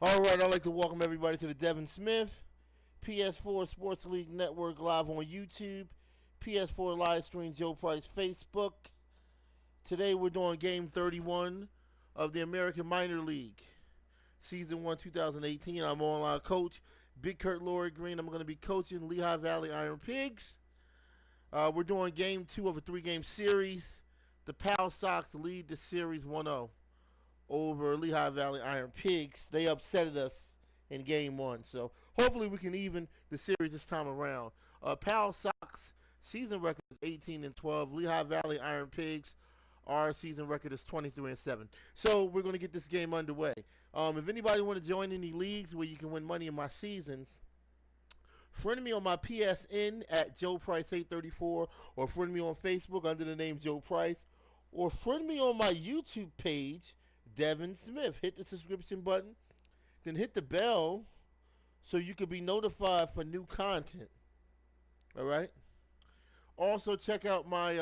All right, I'd like to welcome everybody to the Devin Smith PS4 Sports League Network live on YouTube, PS4 live stream Joe Price Facebook. Today we're doing game 31 of the American Minor League, Season 1 2018. I'm online coach Big Kurt Laurie Green. I'm going to be coaching Lehigh Valley Iron Pigs. We're doing game 2 of a 3-game series. The Paw Sox lead the series 1-0 over Lehigh Valley Iron Pigs. They upsetted us in game 1, so hopefully we can even the series this time around. Paw Sox season record is 18-12. Lehigh Valley Iron Pigs, our season record is 23-7. So we're going to get this game underway. If anybody want to join any leagues where you can win money in my seasons, friend me on my PSN at Joe Price 834, or friend me on Facebook under the name Joe Price, or friend me on my YouTube page, Devin Smith. Hit the subscription button, then hit the bell so you can be notified for new content. All right. Also, check out my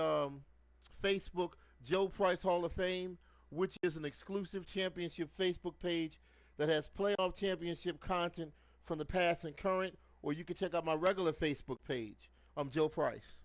Facebook Joe Price Hall of Fame, which is an exclusive championship Facebook page that has playoff championship content from the past and current. Or you can check out my regular Facebook page. I'm Joe Price.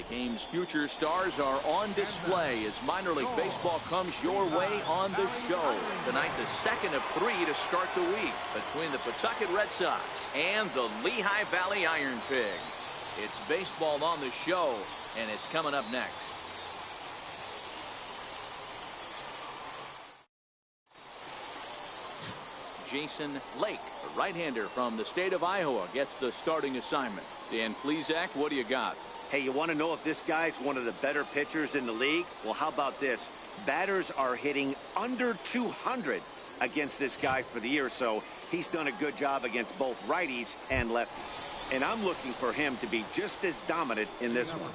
Game's future stars are on display as minor league baseball comes your way on the show. Tonight, the second of 3 to start the week between the Pawtucket Red Sox and the Lehigh Valley Iron Pigs. It's baseball on the show, and it's coming up next. Jason Lake, a right-hander from the state of Iowa, gets the starting assignment. Dan Plesac, what do you got? Hey, you want to know if this guy's one of the better pitchers in the league? Well, how about this? Batters are hitting under 200 against this guy for the year, so he's done a good job against both righties and lefties. And I'm looking for him to be just as dominant in this one.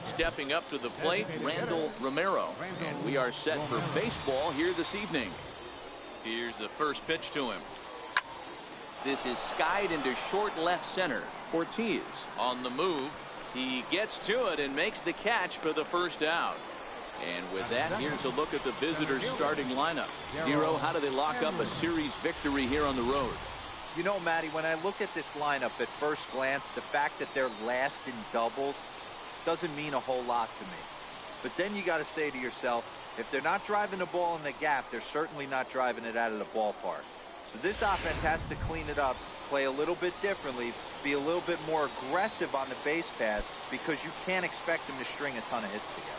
Stepping up to the plate, Randall Romero. And we are set for baseball here this evening. Here's the first pitch to him. This is skied into short left center. Ortiz on the move. He gets to it and makes the catch for the first out. And with that, here's a look at the visitors' starting lineup. Hero, how do they lock up a series victory here on the road? You know, Matty, when I look at this lineup at first glance, the fact that they're last in doubles doesn't mean a whole lot to me. But then you got to say to yourself, if they're not driving the ball in the gap, they're certainly not driving it out of the ballpark. So this offense has to clean it up, play a little bit differently, be a little bit more aggressive on the base pass, because you can't expect them to string a ton of hits together.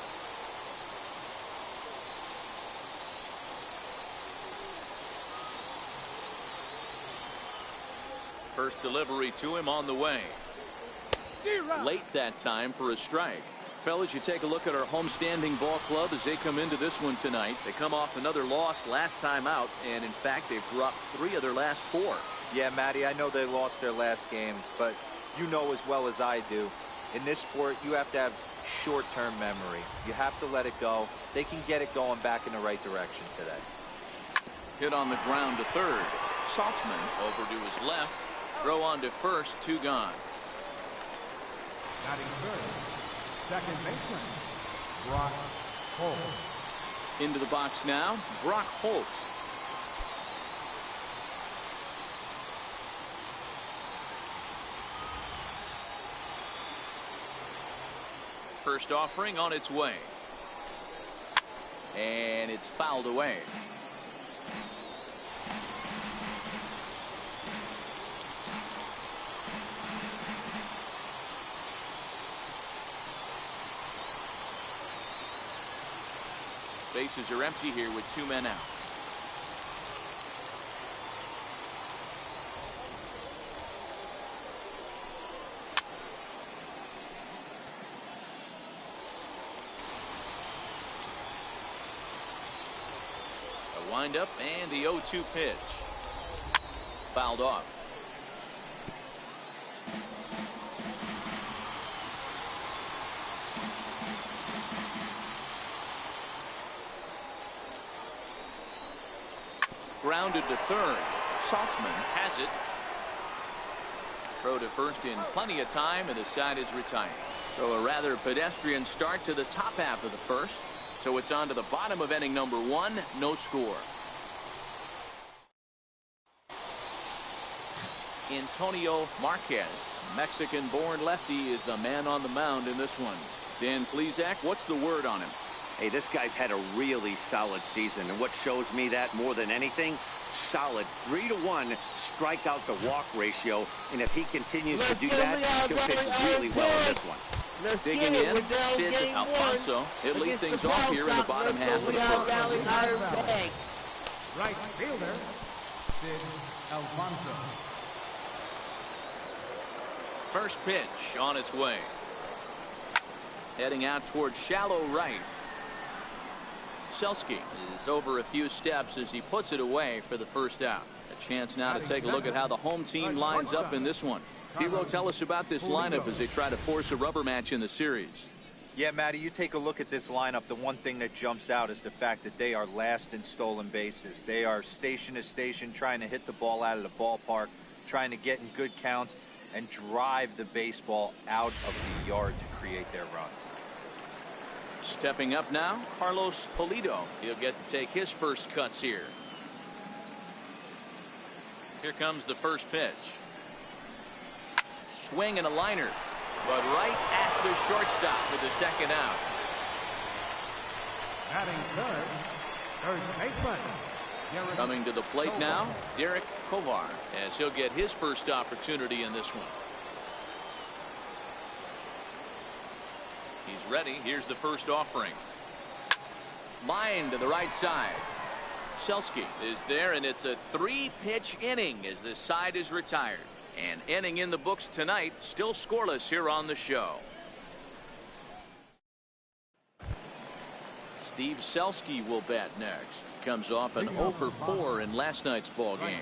First delivery to him on the way. Late that time for a strike. Fellas, you take a look at our homestanding ball club as they come into this one tonight. They come off another loss last time out, and in fact, they've dropped 3 of their last 4. Yeah, Matty, I know they lost their last game, but you know as well as I do, in this sport, you have to have short-term memory. You have to let it go. They can get it going back in the right direction today. Hit on the ground to third. Saltzman over to his left. Throw on to first. 2 gone. Batting third, second baseman, Brock Holt. Into the box now, Brock Holt. First offering on its way. And it's fouled away. Bases are empty here with 2 men out. A windup and the 0-2 pitch. Fouled off. Grounded to third. Saltzman has it. Throw to first in plenty of time, and the side is retired. So a rather pedestrian start to the top half of the first. So it's on to the bottom of inning number 1. No score. Antonio Marquez, Mexican-born lefty, is the man on the mound in this one. Dan Plesac, what's the word on him? Hey, this guy's had a really solid season, and what shows me that more than anything, solid 3-to-1 strikeout to walk ratio, and if he continues to do that, he'll pitch really well in this one. Digging in, Sid Alfonso. He'll lead things off here in the bottom half of the first. Right fielder, Sid Alfonso. First pitch on its way. Heading out towards shallow right. Selski is over a few steps as he puts it away for the first out. A chance now to take a look at how the home team lines up in this one. Hero, tell us about this lineup as they try to force a rubber match in the series. Yeah, Matty, you take a look at this lineup. The one thing that jumps out is the fact that they are last in stolen bases. They are station to station trying to hit the ball out of the ballpark, trying to get in good counts and drive the baseball out of the yard to create their runs. Stepping up now, Carlos Pulido. He'll get to take his first cuts here. Here comes the first pitch. Swing and a liner, but right at the shortstop for the second out. Batting third baseman. Coming to the plate now, Derek Kovar, as he'll get his first opportunity in this one. He's ready. Here's the first offering. Line to the right side. Selski is there, and it's a 3-pitch inning as the side is retired. An inning in the books tonight, still scoreless here on the show. Steve Selski will bat next. Comes off an 0 for 4 in last night's ball game.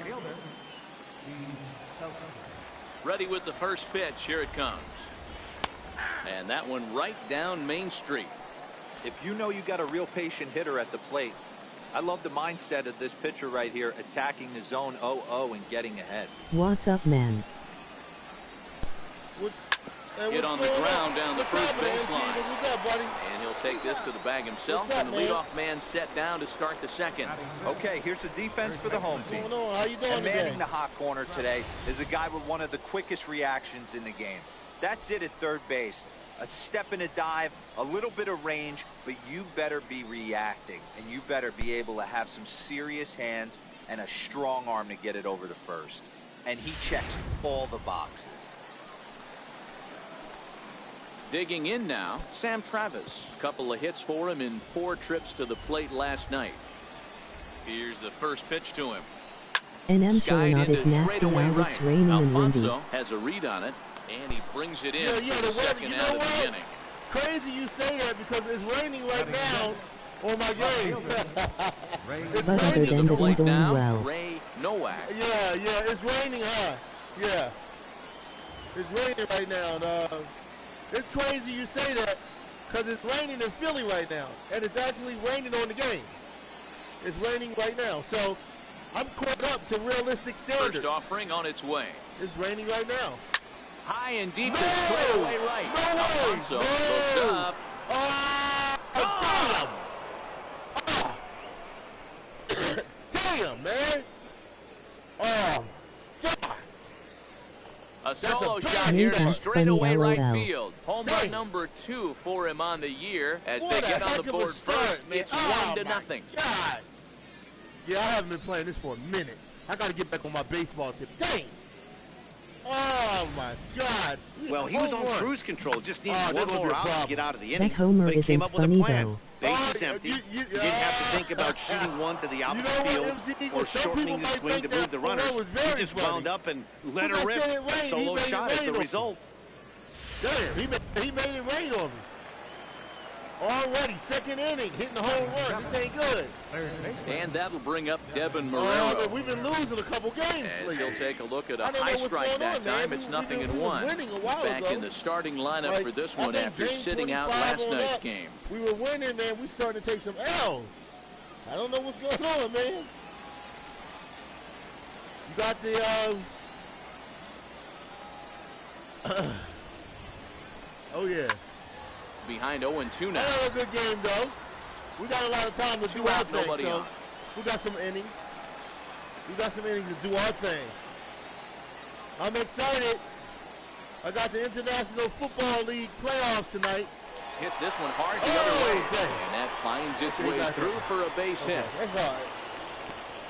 Ready with the first pitch. Here it comes. And that one right down Main Street. If you know you got a real patient hitter at the plate, I love the mindset of this pitcher right here, attacking the zone 0-0 and getting ahead. What's up, man? Hit on the ground down the first baseline. And he'll take this to the bag himself, and the leadoff man set down to start the second. Okay, here's the defense for the home team. How you doing and today? manning the hot corner today is a guy with one of the quickest reactions in the game. That's it at third base. A step and a dive, a little bit of range, but you better be reacting, and you better be able to have some serious hands and a strong arm to get it over to first. And he checks all the boxes. Digging in now, Sam Travis. Couple of hits for him in 4 trips to the plate last night. Here's the first pitch to him. And I'm chilling out is nasty now. It's raining and windy. Alfonso has a read on it, and he brings it in for the second out of the inning. crazy you say that because it's raining right now on my game. It's But other raining. than that, I'm doing now, well. Ray Nowak. Yeah, it's raining, huh? Yeah. It's raining right now. And, it's crazy you say that because it's raining in Philly right now. And it's actually raining on the game. It's raining right now. So I'm caught up to realistic standards. First offering on its way. It's raining right now. High and deep to No! straight away right. No way! Alfonso looks up. Oh, damn! Damn, man! Oh, God! A solo a shot bad here hit. to That's straightaway funny, right LOL. field. Home run Dang. number 2 for him on the year. As What they get a on heck the of a board start, first, man. it's Oh, 1-0. my God! Yeah, I haven't been playing this for a minute. I got to get back on my baseball tip. Dang! Oh, my God! Well, he was Home on run. cruise control. Just needed Oh, one they're gonna more be a out to problem. get out of the inning. That homer But he came isn't up with a funny plan. though. Bases Oh, empty. you- He didn't have to think about shooting one to the You know opposite what, field MC Eagle, or some shortening people the might swing to think move that the home run runners. was He very just funny. wound up and let Because her I rip. said it rained, he Solo made it shot is rain the on me. result. Damn, he made it rain on me. Already, second inning, hitting the home run. This ain't good. And that'll bring up Devin Oh, Marrero. but we've been losing a couple games As lately. he'll take a look at a I don't know high what's strike going that on, man. time. It's nothing in we was one. winning a while Back ago. in the starting lineup Like, for this I one think after game sitting out 25 last on night's up, game. We were winning, man. We starting to take some L's. I don't know what's going on, man. You got the, oh, yeah. Behind 0-2 now. Another good game, though. We got a lot of time to do our out, thing, nobody so on. we got some innings. We got some innings to do our thing. I'm excited. I got the International Football League playoffs tonight. Hits this one hard the Oh, other way. dang. And that finds its Okay, way got through that. for a base hit. That's hard.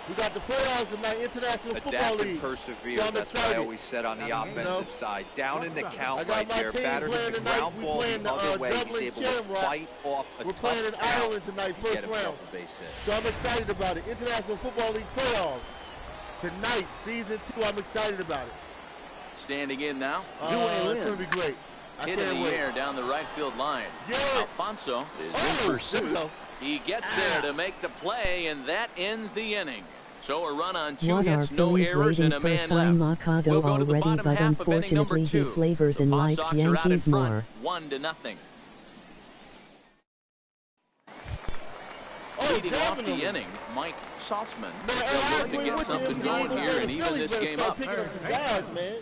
We got the playoffs tonight, International Football Adapt and League. persevere. So I'm That's what I excited. always said on the No. offensive side. Down in the I count got right my there. team Batter playing to the tonight. ground We ball playing the other the way. He's Dublin able to Shamrocks. fight off a We're tough playing in count Ireland tonight, to first get himself round. a base hit. So I'm excited about it. International Football League playoffs. Tonight, season 2, I'm excited about it. Standing in now. It's going to be great. I Hit can't in the wait. air down the right field line. Yeah. Alfonso is Oh, in there we pursuit. go. He gets there to make the play, and that ends the inning. So a run on 2 What are hits, no Phillies errors, waiting and a for man Sign left. Machado We'll go to the already, bottom but half of inning number unfortunately he 2. flavors The and Paw likes Sox are out in Yankees front, more. 1-0. Oh, Leading off definitely. the inning, Mike Saltzman. Man, They're I willing to agree get with you, something MC going Eagle, here man. and The even Phillies this better game start up. picking up some guys, man.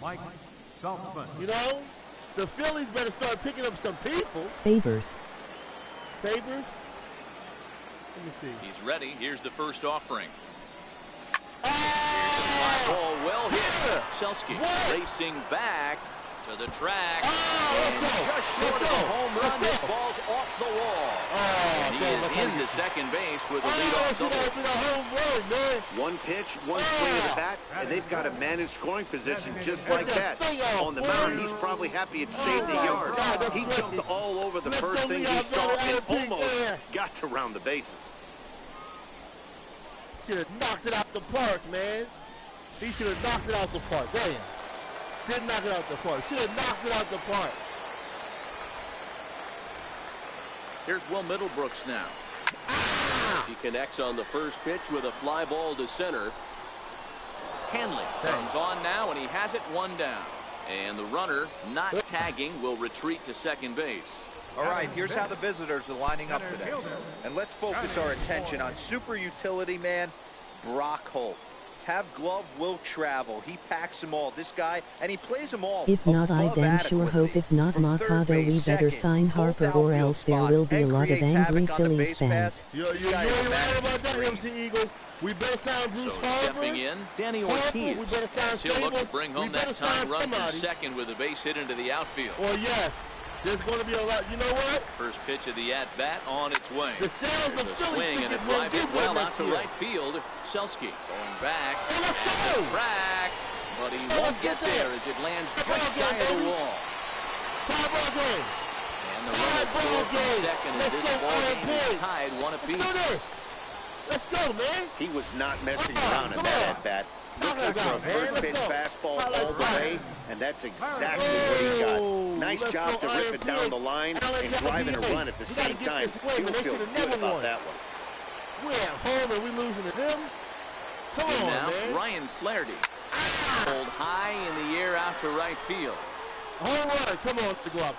Mike Saltzman. You know? The Phillies better start picking up some people. Favors. Favors? Let me see. He's ready. Here's the first offering. Oh! Ball well hit. Yeah. Selski What? racing back to the track. Oh, And let's go. just Let's short of go. a home run, Let's this go. ball's off the wall. Oh, And he damn, is I gotta in get the second base with a Oh, leadoff she got double. to be the home run, man. One pitch, one swing of the bat, and they've got a man in scoring position just like that. On the mound, he's probably happy it saved the yard. God, that's He great. jumped all over the Let's first go, thing he Lehigh, saw brother. and Out of pink, almost yeah. got to round the bases. Should have knocked it out the park, man. He should have knocked it out the park. Damn. Didn't knock it out the park. Should have knocked it out the park. Here's Will Middlebrooks now. He connects on the first pitch with a fly ball to center. Hanley comes on now, and he has it 1 down. And the runner, not tagging, will retreat to second base. All right, here's how the visitors are lining up today. And let's focus our attention on super utility man, Brock Holt. Have glove will travel. He packs them all. This guy, and he plays them all. If not, I above damn sure hope adequately. if not From third Machado, we base, better second, sign both Harper or outfield else there spots, will be a and lot of creates angry havoc on the Phillies base fans. paths. You This ain't guy is right managing about that, straight. MC Eagle. We better sign Bruce So Harper. stepping in, Danny Harper, Ortiz. we better sign As he'll look to Stable. bring We home better that tying sign run from somebody. second with a base hit into the outfield. Or yes, there's going to be a lot. You know what? First pitch of the at-bat on its way. The sales There's of a Phillies swing could and a get more drive hit people well out next to year. right field. Selski going back Oh, let's at go. the track, but he let's won't get get there there. as it lands Come just on, shy of the baby. wall. Tie ball game. And the Tie runner ball scored from game. second as Let's this go, ball Iron game is Pig. tied 1 Let's apiece. do this. Let's go, man. He was not messing Come on, around in come that on. at-bat. talking Looking for a about, man. first Let's pitch go. fastball Highlight all the Brian. way, and that's exactly what he got. Nice Let's job go, to rip it IMPA. down the line and driving a run at the same time. He'll feel good about that one. We're at home and we losing to them. Come on, Now, man. Ryan Flaherty. Pulled high in the air out to right field. Home run. Come on, to go up.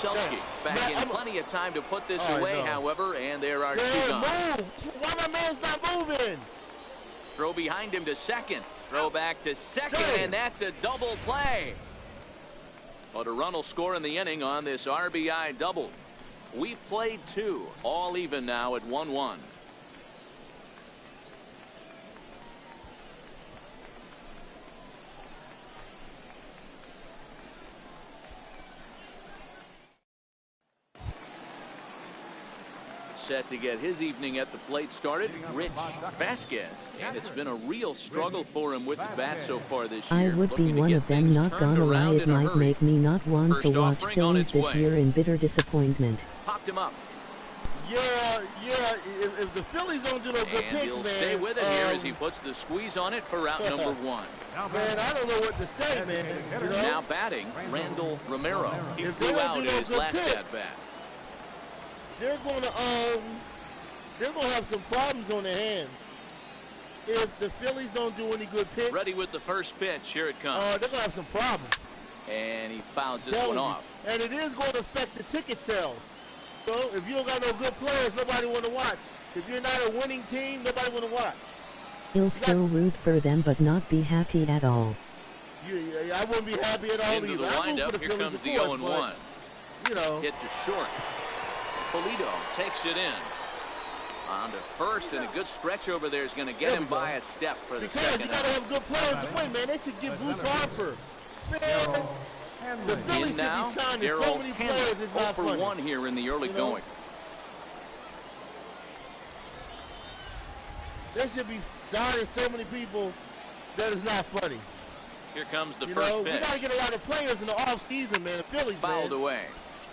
Selke back in plenty of time to put this away, however, and there are two gone. Move. Why my man's not moving? Throw behind him to second. Throw back to second, and that's a double play. But a run will score in the inning on this RBI double. We've played two, all even now at 1-1. Set to get his evening at the plate started, Rich Vasquez. And it's been a real struggle for him with the bat so far this year. I would be one of them, not gonna lie, it might make me not want to watch Phillies this year in bitter disappointment. Popped him up. Yeah. If the Phillies don't do no good And picks, he'll man. stay with it here as he puts the squeeze on it for out number one. Man, I don't know what to say, man. You know? Now batting, Randall Romero. He If they flew don't out do in no his good last picks, at bat. they're gonna have some problems on their hands if the Phillies don't do any good picks. Ready with the first pitch. Here it comes. They're gonna have some problems. And he fouls this Telling one you. off. And it is going to affect the ticket sales. So if you don't got no good players, nobody want to watch. If you're not a winning team, nobody want to watch. He'll still root for them but not be happy at all. I wouldn't be happy at all Into either. the I root for windup. the Here Phillies, comes of the course, 0-1. but, you know. Hit to short. Polito takes it in. On to first, and a good stretch over there is going to get him by a step for the because second you got to have good players to win, man. They should give Bruce Harper. Man, the Phillies should now, be signing so Darryl many Hammond, players. It's not 0 for funny. 1 here in the early You know? going. They should be signing so many people that is not funny. Here comes the You first know, pitch. we got to get a lot of players in the offseason, man. The Phillies, Fouled man. away.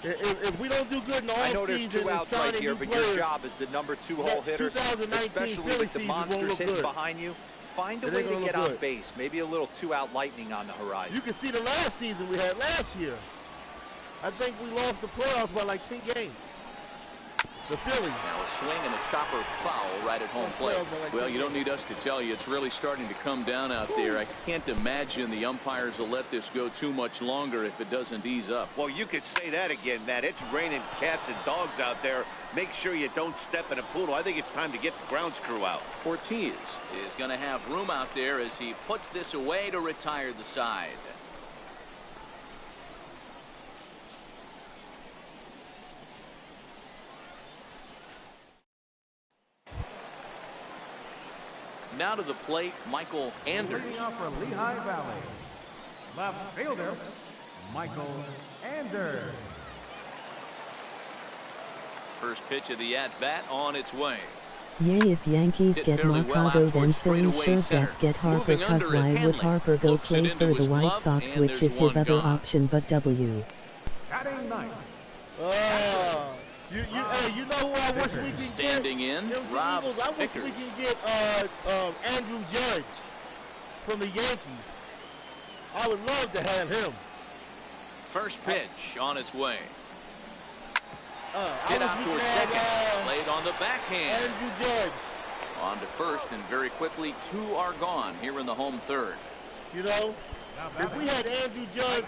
If we don't do good in the I know there's offseason two and outs right signing here, new but players, your job as the number 2 hole hitter, 2019 especially Philly with the season won't monsters look hitting good. behind you, find a It way ain't to gonna get look on good. base. Maybe a little 2-out lightning on the horizon. you can see the last season we had last year. I think we lost the playoffs by like 10 games. The Phillies. Now a swing and a chopper foul right at home plate. Well, you don't need us to tell you. It's really starting to come down out there. I can't imagine the umpires will let this go too much longer if it doesn't ease up. Well, you could say that again, Matt. It's raining cats and dogs out there. Make sure you don't step in a poodle. I think it's time to get the grounds crew out. Ortiz is going to have room out there as he puts this away to retire the side. Now to the plate, Michael Anders. Leading up from Lehigh Valley, left fielder, Michael Anders. First pitch of the at-bat on its way. Yay, if Yankees Hit get fairly well Mercado out then towards Phillies straightaway sure center. get Harper, Moving cause under it, why would Hanley Harper go looks it play into for the his White glove, Sox, and which there's is his one other gone. option, but W. Batting ninth, You know who I wish we could get? Standing in, It was the Rob Eagles. I wish we Vickers. could get Andrew Judge from the Yankees. I would love to have him. First pitch on its way. I Get wish out we towards could second. have Played on the backhand. Andrew Judge. On to first, and very quickly, two are gone here in the home third. You know, if we had Andrew Judge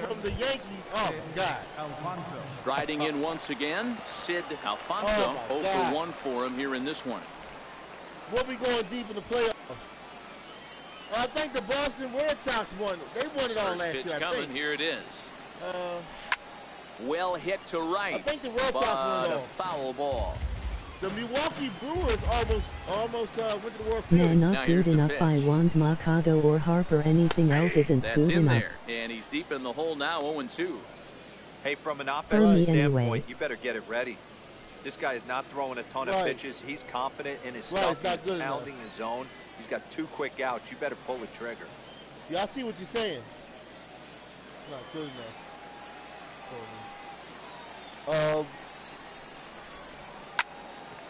from the Yankees, oh God. Alfonso. Striding in once again, Sid Alfonso. Oh, my 0 God. for 1 for him here in this one. We'll be going deep in the playoffs. I think the Boston Red Sox won it. They won it all First last pitch year, I coming. think. Here it is. Well hit to right. I think the Red Sox won But it a all. foul ball. The Milwaukee Brewers almost went to the World Nah, Series. not Now here's good the enough. I pitch. want Mercado or Harper. Anything else isn't That's good in enough. there, and he's deep in the hole now, 0-2. Hey, from an me offensive standpoint, anyway. you better get it ready. This guy is not throwing a ton of Right. pitches. He's confident in his Right, stuff. it's not He's good enough. pounding his zone. He's got 2 quick outs. You better pull the trigger. Yeah, I see what you're saying. Not good enough.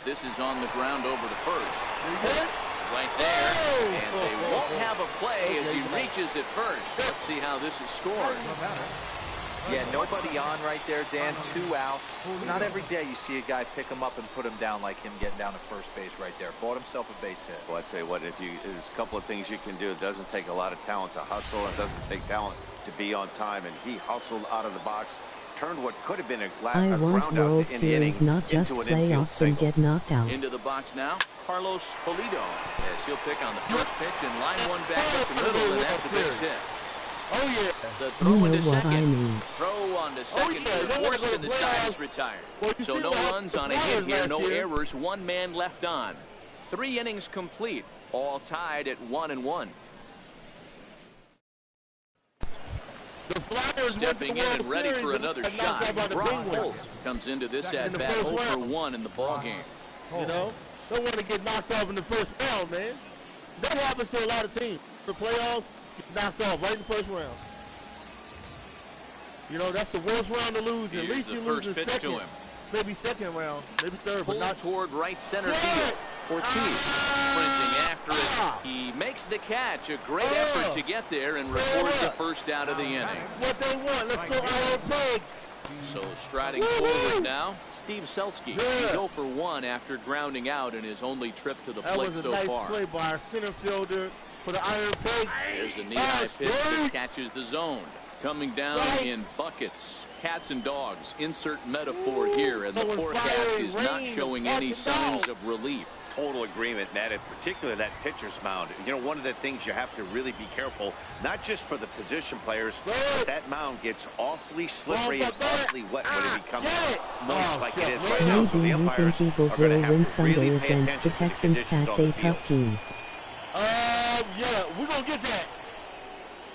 This is on the ground over to first. Did he get it? Right there, and they won't have a play as he reaches it first. Let's see how this is scored. Yeah, nobody on right there, Dan. 2 outs. It's not every day you see a guy pick him up and put him down like him getting down to first base right there. Bought himself a base hit. Well, I'd say what, there's a couple of things you can do. It doesn't take a lot of talent to hustle. It doesn't take talent to be on time. And he hustled out of the box, turned what could have been a I want ground World out in the inning Series, not just into an infield playoffs and single. get knocked out. Into the box now, Carlos Pulido, as he'll pick on the first pitch and line one back up the middle, and that's a base hit. Oh, yeah. The You throw know into what second. I mean. Throw on to second yeah, for the they're force, gonna and the play side off. is retired. Well, you So see no what runs happened on a to hit Flyers here, last no year? errors, 1 man left on. 3 innings complete, all tied at 1-1. The Flyers Stepping in and ready for another shot. Brock Penguins. Holt comes into this In the at-bat first 0 for round. 1 in the ballgame. You know, don't want to get knocked off in the first round, man. That happens to a lot of teams. The playoffs, get knocked off right in the first round. You know, that's the worst round to lose. At Here's least the you lose first in pitch second. to him. Maybe second round, maybe third, but Pulled not. toward right center Yeah. field. Ortiz sprinting after Ah. it. He makes the catch. A great effort to get there and records the first out of the inning. What they want, let's go Iron Pigs. So striding forward now, Steve Selski. Yeah. He's 0 for 1 after grounding out in his only trip to the That plate was a so nice far. play by our center fielder for the Iron Pigs. There's a knee-high pitch that catches the zone. Coming down in buckets, cats and dogs. Insert metaphor here, and the Going forecast fire is and not rain showing and any cats and signs dogs. of relief. Total agreement, Matt, in particular that pitcher's mound. You know, one of the things you have to really be careful, not just for the position players, but that mound gets awfully slippery and awfully wet when it becomes moist like it is right now. So Maybe the you umpires think Eagles are going to will have win to Sunday really pay against the attention to the Texans. conditions Pats on a the field. tough team. Yeah, we're going to get that.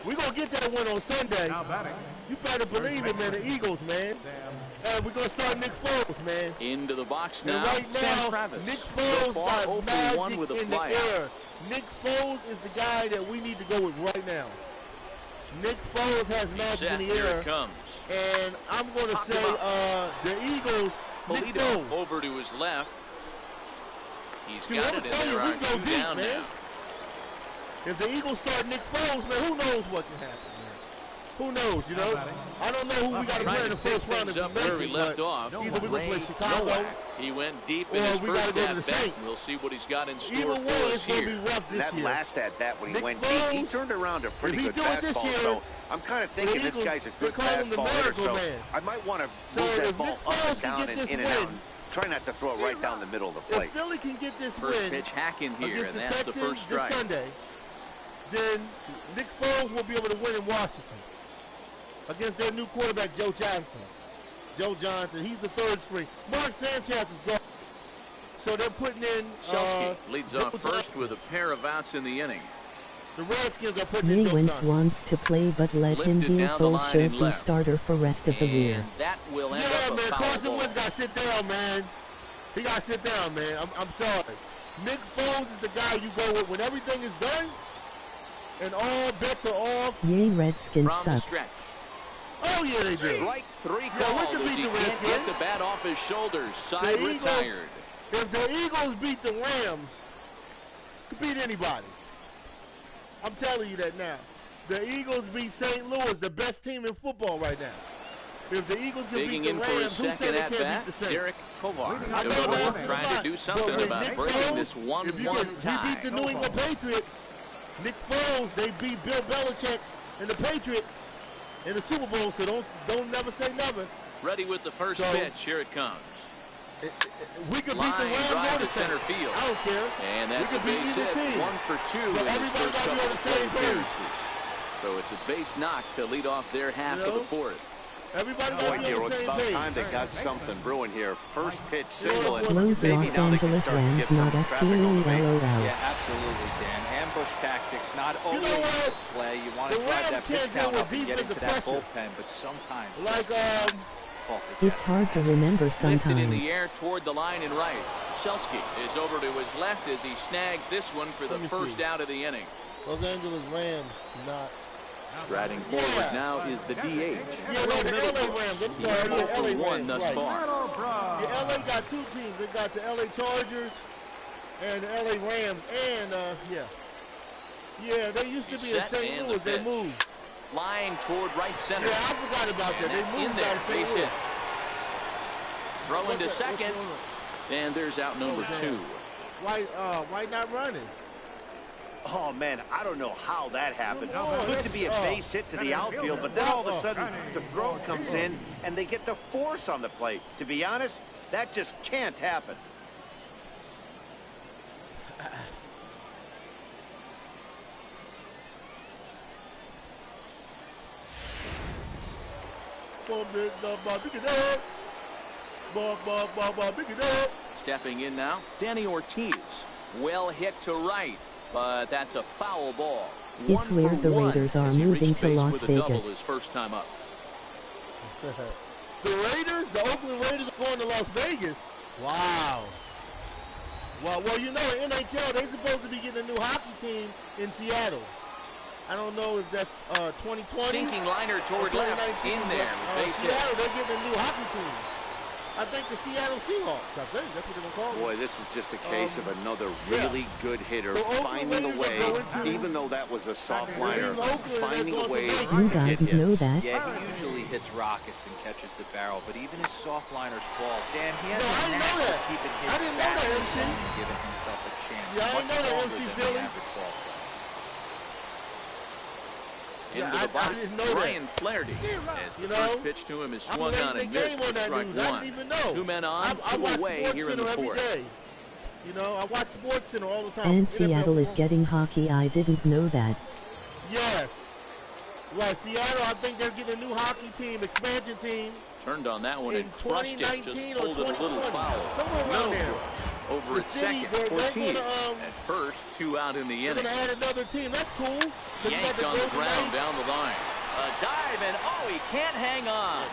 We're going to get that win on Sunday. Now batting. You better believe it, man, the Eagles, man. And we're going to start Nick Foles, man. Into the box And now, right Sam now, Travis. Nick So Foles far, got 0 for magic 1 with a in the flyout. air. Nick Foles is the guy that we need to go with right now. Nick Foles has magic Set, in the here air. it comes. And I'm going to Pop say him up. the Eagles, Nick Pulido Foles. over to his left. He's See, got I'm it, telling and you, there we are go 2 deep, down man. now. If the Eagles start Nick Foles, man, who knows what can happen, man? Who knows, you know? I don't know who we got to play Trying in to the pick first round things if up we where make we it, left but off. either we're going to play Ray Chicago, Nowak. He went deep in or his we gotta first go to the at-bat. Saints. We'll see what he's got in either store way, for us it's going to be here. rough this That year. last at-bat when he Nick went deep, he Foles, turned around a pretty if he good do it this fastball. year, So I'm kind of thinking this Eagles, guy's a they good call him the fastball hitter. miracle So man. I might want to So move that if ball Nick up Foles and can down get and this in and out. win, And try not to throw it right down the middle of the if plate. Philly can get this First win pitch hacking here, against and the that's the Texans first this strike. Sunday, then Nick Foles will be able to win in Washington against their new quarterback, Joe Johnson. Joe Johnson, he's the third string. Mark Sanchez is gone. So they're putting in Selski leads Joe off first Johnson. with a pair of outs in the inning. The Redskins are putting in He Joe Wentz Johnson. wants to play, but let him Lifted hear down the Foles line should and be left. starter for rest of the year. And that will end Yeah, up man, a foul Carson ball. Wentz got to sit down, man. He got to sit down, man. I'm sorry. Nick Foles is the guy you go with when everything is done and all bets are off. Yay, Redskins From the suck. stretch. Oh, yeah, they do. Strike 3 we called can as beat he the can't get Redskins. the bat off his shoulders. Side The Eagles- retired. If the Eagles beat the Rams, could beat anybody. I'm telling you that now. The Eagles beat St. Louis, the best team in football right now. If the Eagles can Digging beat the in for his Rams, who said second they at can't bat, beat the Saints? Derek Tovar. I know So that's both trying to do but something with about Nick breaking Foles, this if you 1-1 get, tie. we beat the New England Patriots. Nick Foles, they beat Bill Belichick and the Patriots in the Super Bowl, so don't never say never. Ready with the first So- pitch. Here it comes. We could beat the Line Rams drive or the to center Saints. field. I don't care. And that's We a could beat base either hit. team. 1 for 2 But in his everybody first gotta be couple on of the same plate page. appearances. So it's a base knock to lead off their half You of the know? fourth. Everybody Boy, got to be Giro, on it's the same about page. time they got something brewing here. First pitch single. And Blows maybe Los now they can Angeles start to Rams, get some not traffic on the bases. STLOL. Yeah, absolutely, Dan. Ambush tactics, not always what? the play. You want to The drive Rams that pitch can't deal count with up and get into defensive that pressure. bullpen, but sometimes Like, fault with It's that. hard to remember Lifted in sometimes. the air toward the line and right. Selski is over to his left as he snags this one for the Let me first see. out of the inning. Los Angeles Rams, not. Striding forward now is the DH. Yeah, no, the LA Rams. I'm sorry, the 0 LA for 1 Rams. thus Right. far. Yeah, LA got two teams. They got the LA Chargers and the LA Rams, and yeah, they used to be in St. Louis. They moved. Line toward right center. Yeah, I forgot about that. They moved in there. Base hit. Throw into second, and there's out number 2. Why not running? Oh, man, I don't know how that happened. Looked to be a base hit to the outfield, but then all of a sudden the throw comes in, and they get the force on the plate. To be honest, that just can't happen. Stepping in now, Danny Ortiz. Well hit to right, but that's a foul ball. It's weird the Raiders are moving to Las Vegas. His first time up. The Raiders, the Oakland Raiders are going to Las Vegas. Wow. Well, you know, in NHL, they're supposed to be getting a new hockey team in Seattle. I don't know if that's 2020. Sinking liner toward left. In there. Seattle, they're getting a new hockey team. I think the Seattle Seahawks. I think that's what they're going to call it. Boy, this is just a case of another really good hitter finding a way, even though that was a soft liner, finding a way to hit hits. Know that? Yeah, he usually hits rockets and catches the barrel, but even his soft liners fall. Dan, he has a knack of keeping his back and giving himself a chance. Yeah, I didn't know that, MC Philly. Into the box, Ryan Flaherty. As the first pitch to him is swung on and missed for strike 1. 2 men on, 2 away here in the 4th. You know, I watch Sports Center all the time. And Seattle is getting hockey. I didn't know that. Yes. Right, Seattle, I think they're getting a new hockey team, expansion team. Turned on that one and crushed it. Just pulled it a little foul. Somewhere around there. Over at second, Ortiz. At first, 2 out in the inning. They're going to add another team. That's cool. Yanked on the ground down the line. A dive, and he can't hang on.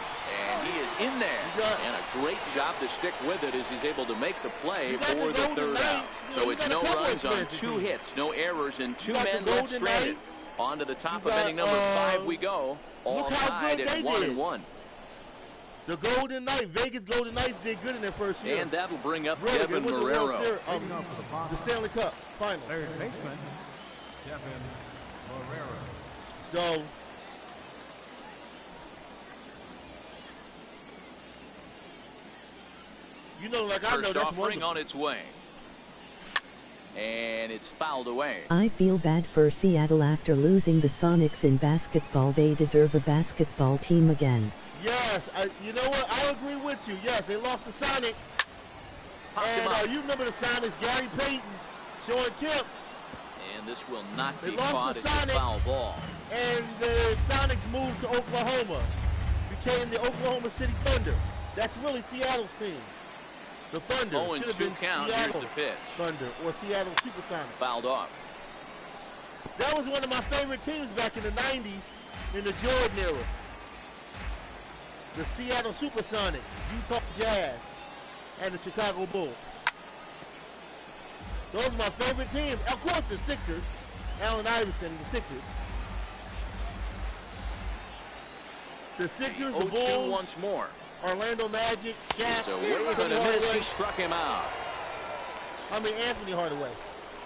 And he is in there. And a great job to stick with it as he's able to make the play for the 3rd out. So it's no runs on 2 hits, no errors, and 2 men left stranded. On to the top of inning number 5 we go. All tied at 1-1. The Golden Knights, Vegas Golden Knights did good in their first year. And that'll bring up Devin Marrero. The Stanley Cup final. Third baseman, Devin Marrero. So, you know, like I know, first that's offering on its way. And it's fouled away. I feel bad for Seattle after losing the Sonics in basketball. They deserve a basketball team again. Yes, you know what? I agree with you. Yes, they lost the Sonics. And you remember the Sonics, Gary Payton, Sean Kemp. And this will not be caught as a foul ball. And the Sonics moved to Oklahoma, became the Oklahoma City Thunder. That's really Seattle's team. The Thunder. 0-2 count. Here's the pitch. Thunder or Seattle Supersonics. Fouled off. That was one of my favorite teams back in the 90s in the Jordan era. The Seattle Supersonics, Utah Jazz, and the Chicago Bulls. Those are my favorite teams. Of course, the Sixers, Allen Iverson, the Sixers. The Sixers, the Bulls, once more. Orlando Magic, Shaq. So wave and a miss, he struck him out. Anthony Hardaway.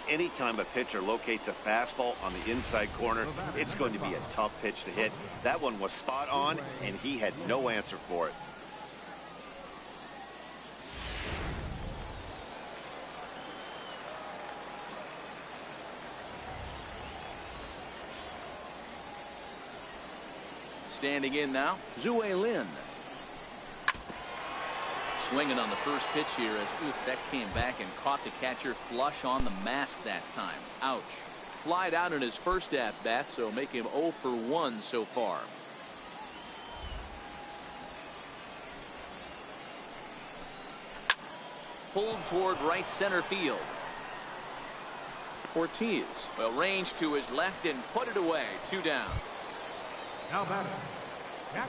Anytime a pitcher locates a fastball on the inside corner, it's going to be a tough pitch to hit. That one was spot on, and he had no answer for it. Standing in now, Zue Lin. Swinging on the first pitch here as that came back and caught the catcher flush on the mask that time. Ouch. Flied out in his first at-bat, so make him 0 for 1 so far. Pulled toward right center field. Ortiz, well, ranged to his left and put it away. 2 down. Now batter.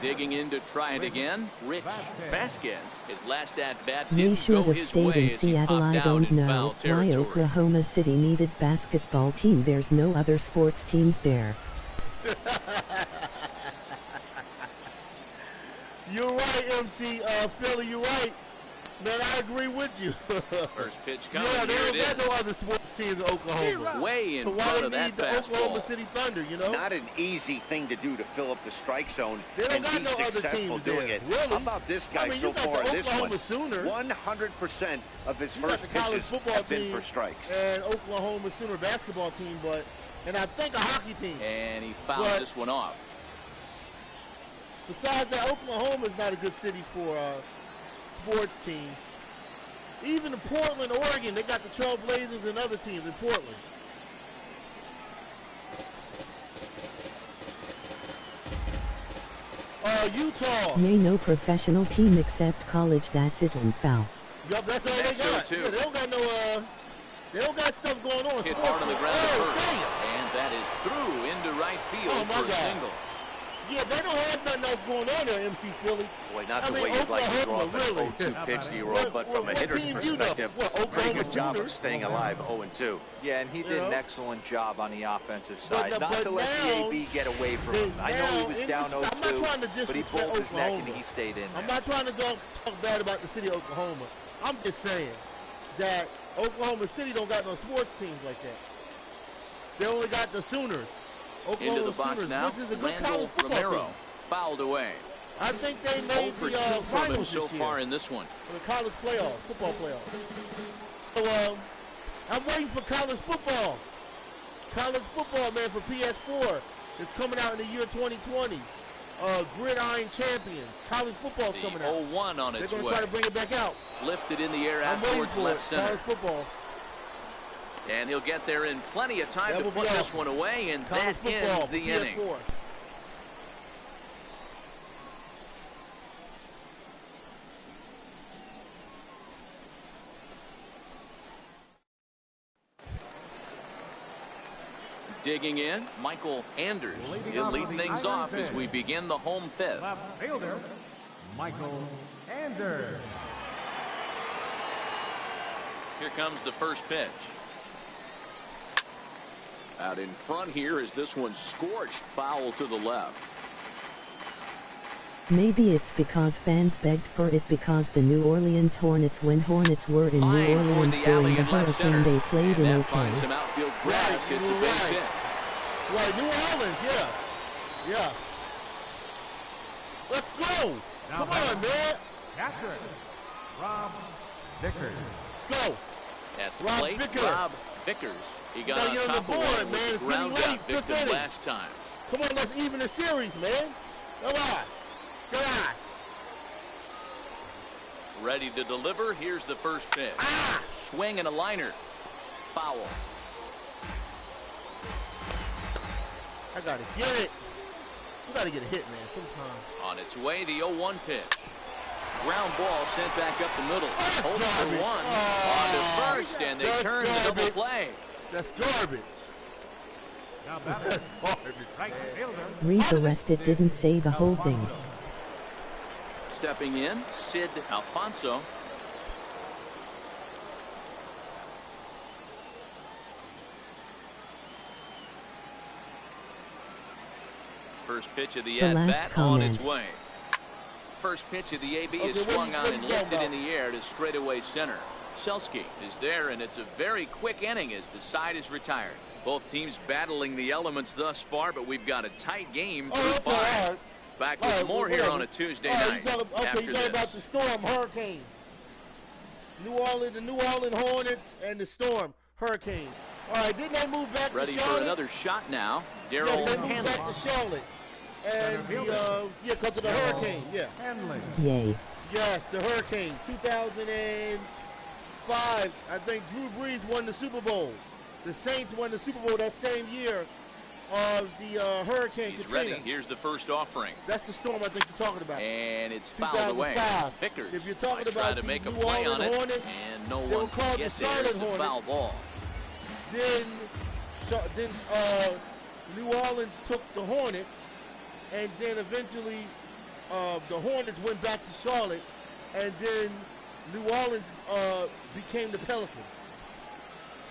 Digging in to try it again, Rich Vasquez. His last at-bat They didn't should go have his stayed way in as he Seattle. popped I out don't in know foul why territory. Oklahoma City needed basketball team. There's no other sports teams there. You're right, MC Philly, you're right. Man, I agree with you. First pitch coming. Yeah, they Here don't it got is. no other sports teams in Oklahoma. Way in So why front they of that need the Oklahoma fastball. City Thunder, you know? Not an easy thing to do to fill up the strike zone They don't and got be no other successful teams doing there. it. Really? How about this guy I mean, so you got far the in this Oklahoma one? Sooners. 100% of his You got first the college pitches football have been team for strikes. and Oklahoma Sooner basketball team, and I think a hockey team. And he fouled this one off. Besides that, Oklahoma's not a good city for a sports team. Even in Portland, Oregon, they got the Trailblazers and other teams in Portland. Utah. Yay, no professional team except college. That's it and foul. Yup, that's all they got. Yeah, they don't got no, they don't got stuff going on. Hit hard on the ground at first. Damn. And that is through into right field for a single. Yeah, they don't have nothing else going on there, MC Philly. Boy, not the way you'd like to draw up an really. 0-2 pitch to your own, but from a hitter's perspective, pretty good job of staying alive 0-2. Yeah, and he did an excellent job on the offensive side. Not to let the AB get away from him. I know he was down 0-2, but he pulled his neck and he stayed in there. I'm not trying to talk bad about the city of Oklahoma. I'm just saying that Oklahoma City don't got no sports teams like that. They only got the Sooners. Oklahoma Into the box Sooners, now, which is a good Randall college football Romero team. fouled away. I think they made Over the 2 from him finals so this year far in this one. for the college playoffs, football playoffs. So I'm waiting for college football. College football, man, for PS4. It's coming out in the year 2020. Gridiron Champions. College football's coming out. 0-1 on its They're way. going to try to bring it back out. Lifted in the air I'm out waiting towards for left it. center. College football. And he'll get there in plenty of time That to will be put this awesome. one away, and College that football ends for the PS4. inning. Digging in, Michael Anders. He'll lead things off as we begin the home fifth. Left fielder, Michael Anders. Here comes the first pitch. Out in front here is this one scorched foul to the left. Maybe it's because fans begged for it because the New Orleans Hornets, when Hornets were in New Line toward Orleans the during alley the in left hurricane, center. they played And in that finds some okay. outfield grass. Right, It's a you're base right. hit. Right, New Orleans, yeah. Yeah. Let's go. Now Come on, man. Catcher, Rob Vickers. Let's go. At the Rob plate, Vickers. Rob Vickers. He got Now on you're on top the of board, one man. with It's the getting ground late. out Fifth victim inning. last time. Come on, let's even the series, man. Come on. Come on. Ready to deliver. Here's the first pitch. Ah! Swing and a liner. Foul. I got to get it. You got to get a hit, man, sometime. On its way, the 0-1 pitch. Ground ball sent back up the middle. That's Holds for garbage. one. Oh, On to first, and they that's turn the double garbage. play. That's garbage. Now batter, That's garbage, right man. fielder, Reese arrested didn't say the whole thing. Stepping in, Sid Alfonso. First pitch of the The last at-bat on its comment. way. First pitch of the AB is Okay, what swung you- on what and you lifted talking in the air to straightaway center. Selski is there, and it's a very quick inning as the side is retired. Both teams battling the elements thus far, but we've got a tight game Oh, through okay, all five. right. Back All with right, more here whatever. on a Tuesday All right, night. you talking After about the this. storm, hurricane. The New Orleans Hornets and the storm, hurricane. All right, didn't they move back Ready to for Charlotte? another shot now. Yeah, Daryl they moved Hanley. back to Charlotte. And because of the hurricane, yeah. Hanley. Yay. Yes, the hurricane, 2005. I think Drew Brees won the Super Bowl. The Saints won the Super Bowl that same year of the Hurricane He's Katrina. ready. Here's the first offering. That's the storm I think you're talking about. And it's fouled away. 2005. Vickers If you're talking might try about to the make a New play on Orleans it, Hornets, and no they were one can called get the there. It's Charlotte a foul Hornets. ball. Then New Orleans took the Hornets, and then eventually the Hornets went back to Charlotte, and then New Orleans became the Pelicans.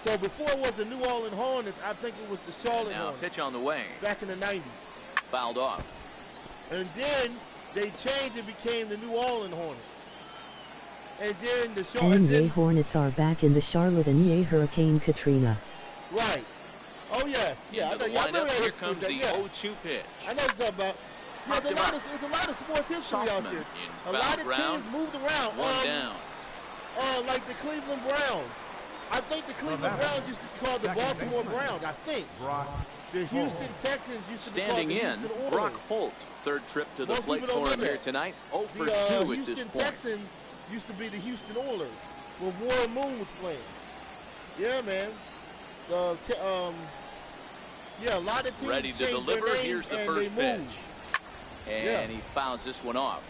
So before it was the New Orleans Hornets, I think it was the Charlotte Now Hornets pitch on the way. back in the 90s. Fouled off. And then they changed and became the New Orleans Hornets. And then the NBA Hornets are back in the Charlotte NBA Hurricane Katrina. Right. Oh, yes. Yeah, Into the windup, here comes the 0-2 pitch. I know what you're talking about. Yeah, there's a lot of sports history out Saltzman there. in A lot foul of ground. teams moved around. One down. Like the Cleveland Browns. I think the Cleveland Browns used to be called the Baltimore Browns, I think. The Houston Texans used to be called the Standing in, Houston Oilers. Brock Holt, third trip to the Most plate people don't for him know here that. tonight. 0 for 2 The at Houston this point. Texans used to be the Houston Oilers when Warren Moon was playing. Yeah, man. Yeah, a lot of teams Ready to changed deliver. their names Here's the and first they pitch. moved. And he fouls this one off.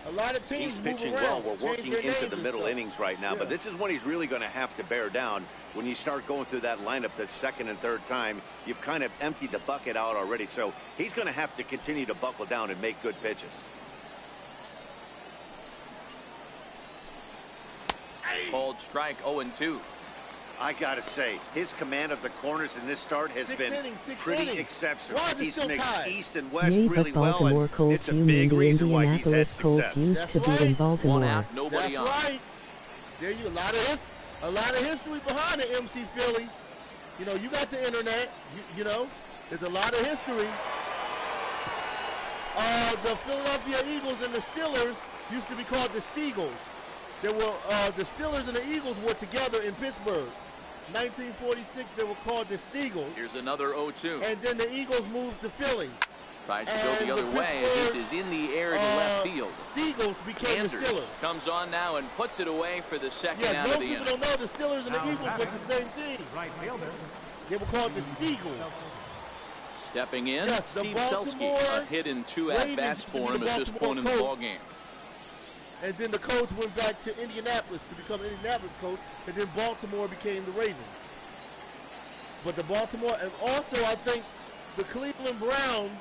A lot of teams He's pitching move well. around, We're change working their into names the and middle stuff. innings right now, but this is when he's really going to have to bear down. When you start going through that lineup the second and third time, you've kind of emptied the bucket out already. So he's going to have to continue to buckle down and make good pitches. Called strike 0-2. I got to say, his command of the corners in this start has been pretty exceptional. He's mixed east and west Yay, really but well, Baltimore and Colts, it's a you mean big the reason why he's had Indianapolis Colts success. used to be in One Baltimore. out, nobody That's on. right. There you a lot of history behind the MC Philly. You know, you got the internet. You know, there's a lot of history. The Philadelphia Eagles and the Steelers used to be called the Steagles. There were the Steelers and the Eagles were together in Pittsburgh. 1946, they were called the Steagles. Here's another 0-2. And then the Eagles moved to Philly. Tries to go the other way as this is in the air to left field. Steagles became the Anders Steelers. comes on now and puts it away for the second Yes, out most of the people inning. don't know the Steelers and the Eagles were the same team. Right fielder. They were called the Steagles. Stepping in, Yes, the Steve Selski, Baltimore a hit in 2 Ravens at-bats used to for be him the at this Baltimore point in the Colts. ballgame. And then the Colts went back to Indianapolis to become Indianapolis Colts, and then Baltimore became the Ravens. But the Baltimore, and also I think the Cleveland Browns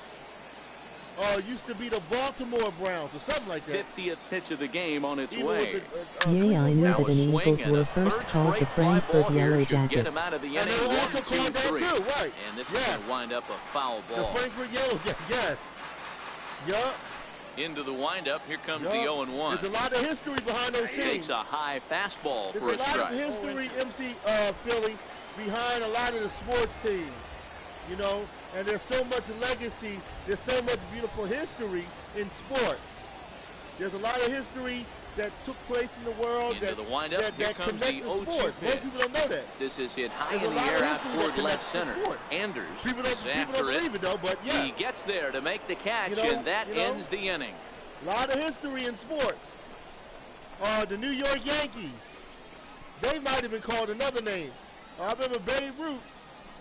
used to be the Baltimore Browns or something like that. 50th pitch of the game on its Even way. with the, Yay, I knew Now that a an swing Eagles and were a first third called the straight fly Frankfurt ball here Yellow should get Jackets. him out of the And inning. they also 1, 2, called that 3. too, right? And this is Yes. going to wind up a foul The ball. Frankfurt Yellow Jackets, yes. Yup. Into the windup, here comes Yup. the 0-1. There's a lot of history behind those teams. Takes a high fastball There's for a a lot strike. of history, MC Philly, behind a lot of the sports teams, you know, and there's so much legacy, there's so much beautiful history in sports. There's a lot of history that took place in the world Into that, the windup, that, here that comes the connect 0-2 sports. pitch. Most people don't know that. This is hit high There's in a the lot of air out history that toward left connects the center. sport. Anders People is don't after it. believe it though, but yeah, He gets there to make the catch, You know, and that you know. ends the inning. a lot of history in sports. The New York Yankees, they might have been called another name. I remember Babe Ruth.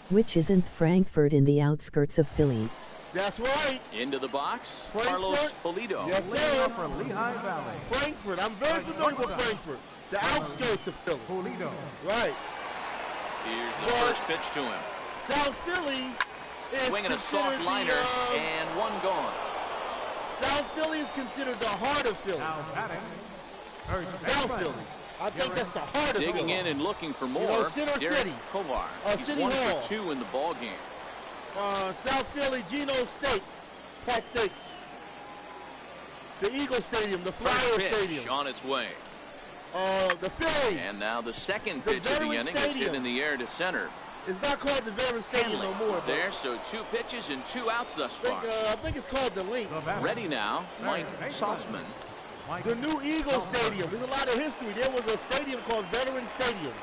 Which isn't Frankfurt in the outskirts of Philly. That's right. Into the box, Frankfurt. Carlos Pulido. Yes, Leading sir. off for Lehigh Valley. Frankfurt. I'm very familiar with Frankfurt. The outskirts of Philly. Pulido. Right. Here's the But- first pitch to him. South Philly is Swinging a considered soft liner, the, and one gone. South Philly is considered the heart of Philly. Now batting. Third South baseman. Philly. I think that's the heart of Digging Philly. in and looking for more. know, Center Derek City. Tovar. He's City 1 Hall. for 2 in the ball game. South Philly, Geno State, Pat State. The Eagle Stadium, the First Flower pitch Stadium. on its way. The Philly. And now the second The pitch of the Veterans inning is hit Stadium. in the air to center. It's not called the Veterans Stadium Hanley no more. But there, so 2 pitches and 2 outs thus far. I think it's called the Link. The batter. Ready now, Mike Saltzman. Mike The new Eagle Stadium. There's a lot of history. There was a stadium called Veterans Stadium.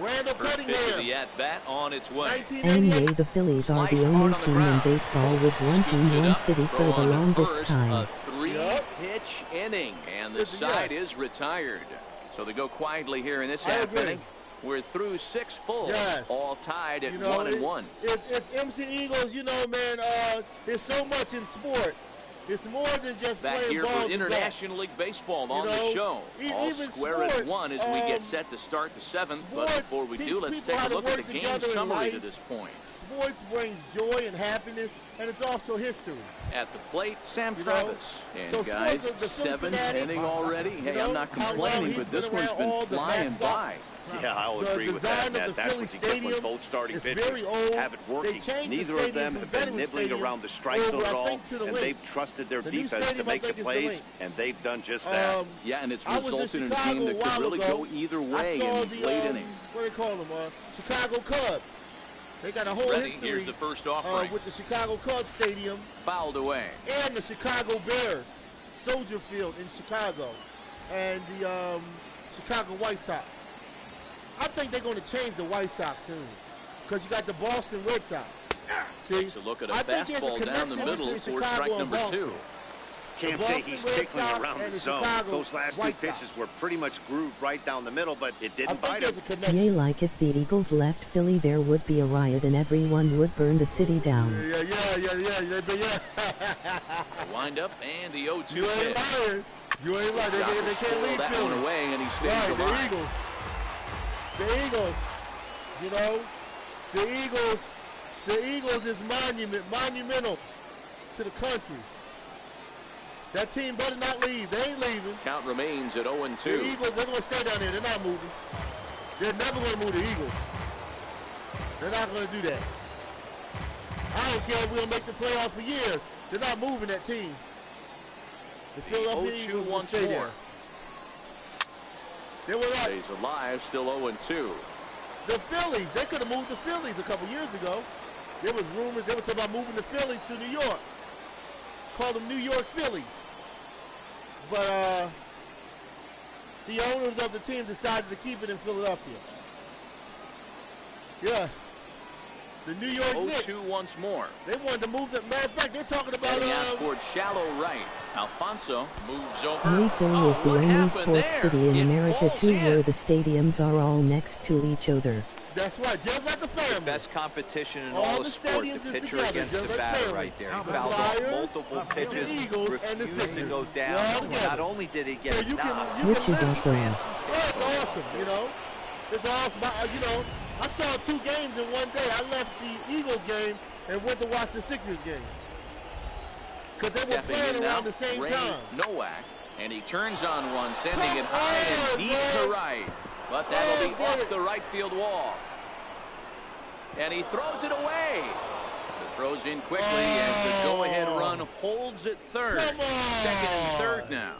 Randall First pitch of Cunningham. the at-bat on its way. 1988. And the Phillies are the Sliced only hard on the team in ground. baseball with one Scoops team, it one up, city for throw the on to longest first, time. A 3-pitch inning, and the Yes. side is retired. So they go quietly here in this I half agree. inning. We're through 6 full, Yes. all tied at You know, 1-1. It's MC Eagles, you know, man, there's so much in sport. It's more than just Back playing here balls for and International League Baseball on know, the show. All even square at sports, 1 as we get set to start the 7th. But sports before we teach do, let's people take how a to look at work the game together in summary to life. this point. sports brings joy and happiness, and it's also history. At the plate, Sam You know? Travis. And So guys, sports, the Philly seventh fanatic, inning already. Hey, you I'm know, not how complaining, long but he's this been one's around been all the flying mascots. by. Yeah, I'll The agree with design that, of Matt. the That's Philly what you get when Stadium both starting is pitchers very old. have it They working. changed the Neither of stadium them from have been Veterans nibbling Stadium around the strike over, zone at I all, think, to the and lake. they've trusted their The new defense to stadium, I make the think, is the plays, lake. and they've done just that. Yeah, and it's I was in resulted in a Chicago team that a while could really ago. go either I way saw in these the, late innings. what do they call them? Chicago Cubs. They got a whole Ready, history here's the first offering. with the Chicago Cubs Stadium Fouled away. and the Chicago Bears Soldier Field in Chicago and the Chicago White Sox. I think they're going to change the White Sox soon because you got the Boston Red Sox. See, Takes a look at a I think there's a fastball down the connection middle between for Chicago strike and number Boston. 2. Can't The say Boston he's Red tickling Sox around and the the zone. Chicago Those last two White Sox. pitches were pretty much grooved right down the middle, but it I didn't think bite there's him. a connection. Yay, like if the Eagles left Philly there would be a riot and everyone would burn the city down. Yeah. Wind up and the 0-2 You ain't pitch. lying. You ain't lying. They can't Squirrel leave that Philly. one away, and he stays Right, alive. the Eagles, you know, the Eagles is monumental to the country. That team better not leave. They ain't leaving. Count remains at The 0-2. Eagles, they're going to stay down there. They're not moving. They're never going to move the Eagles. They're not going to do that. I don't care if we don't make the playoffs for years. They're not moving that team. The Philadelphia 0-2 Eagles will once stay more. there. They were like, Stays alive, still 0-2. the Phillies, they could have moved the Phillies a couple years ago. There was rumors, they were talking about moving the Phillies to New York. Called them New York Phillies. But the owners of the team decided to keep it in Philadelphia. Yeah. The New York Knicks, 0-2 once more. they wanted to move the, matter of fact, they're talking about, Heading out towards shallow right. Alfonso moves over. Yay, Philly is the what only happened sports there? city in It America falls too in. where the stadiums are all next to each other. that's right, just like a The family. best competition in All all the the sport, stadiums the is pitcher together, against just the like batter family. right there. He The fouled Flyers, off multiple the pitches, Eagles, and the refused to Sixers. go They're all down. together. Not only did he get So a you can- knock, you Which is also Yeah, it's awesome, you know. It's awesome. You know, I saw 2 games in one day. I left the Eagles game and went to watch the Sixers game. Because they were Stepping playing in now, around the same Ray time. Nowak, and he turns on one, sending Come it high on, and deep man. to right. But that'll be Oh, off get it. the right field wall. And he throws it away. The throws in quickly as the go-ahead run holds at third. Come on. Second and third now.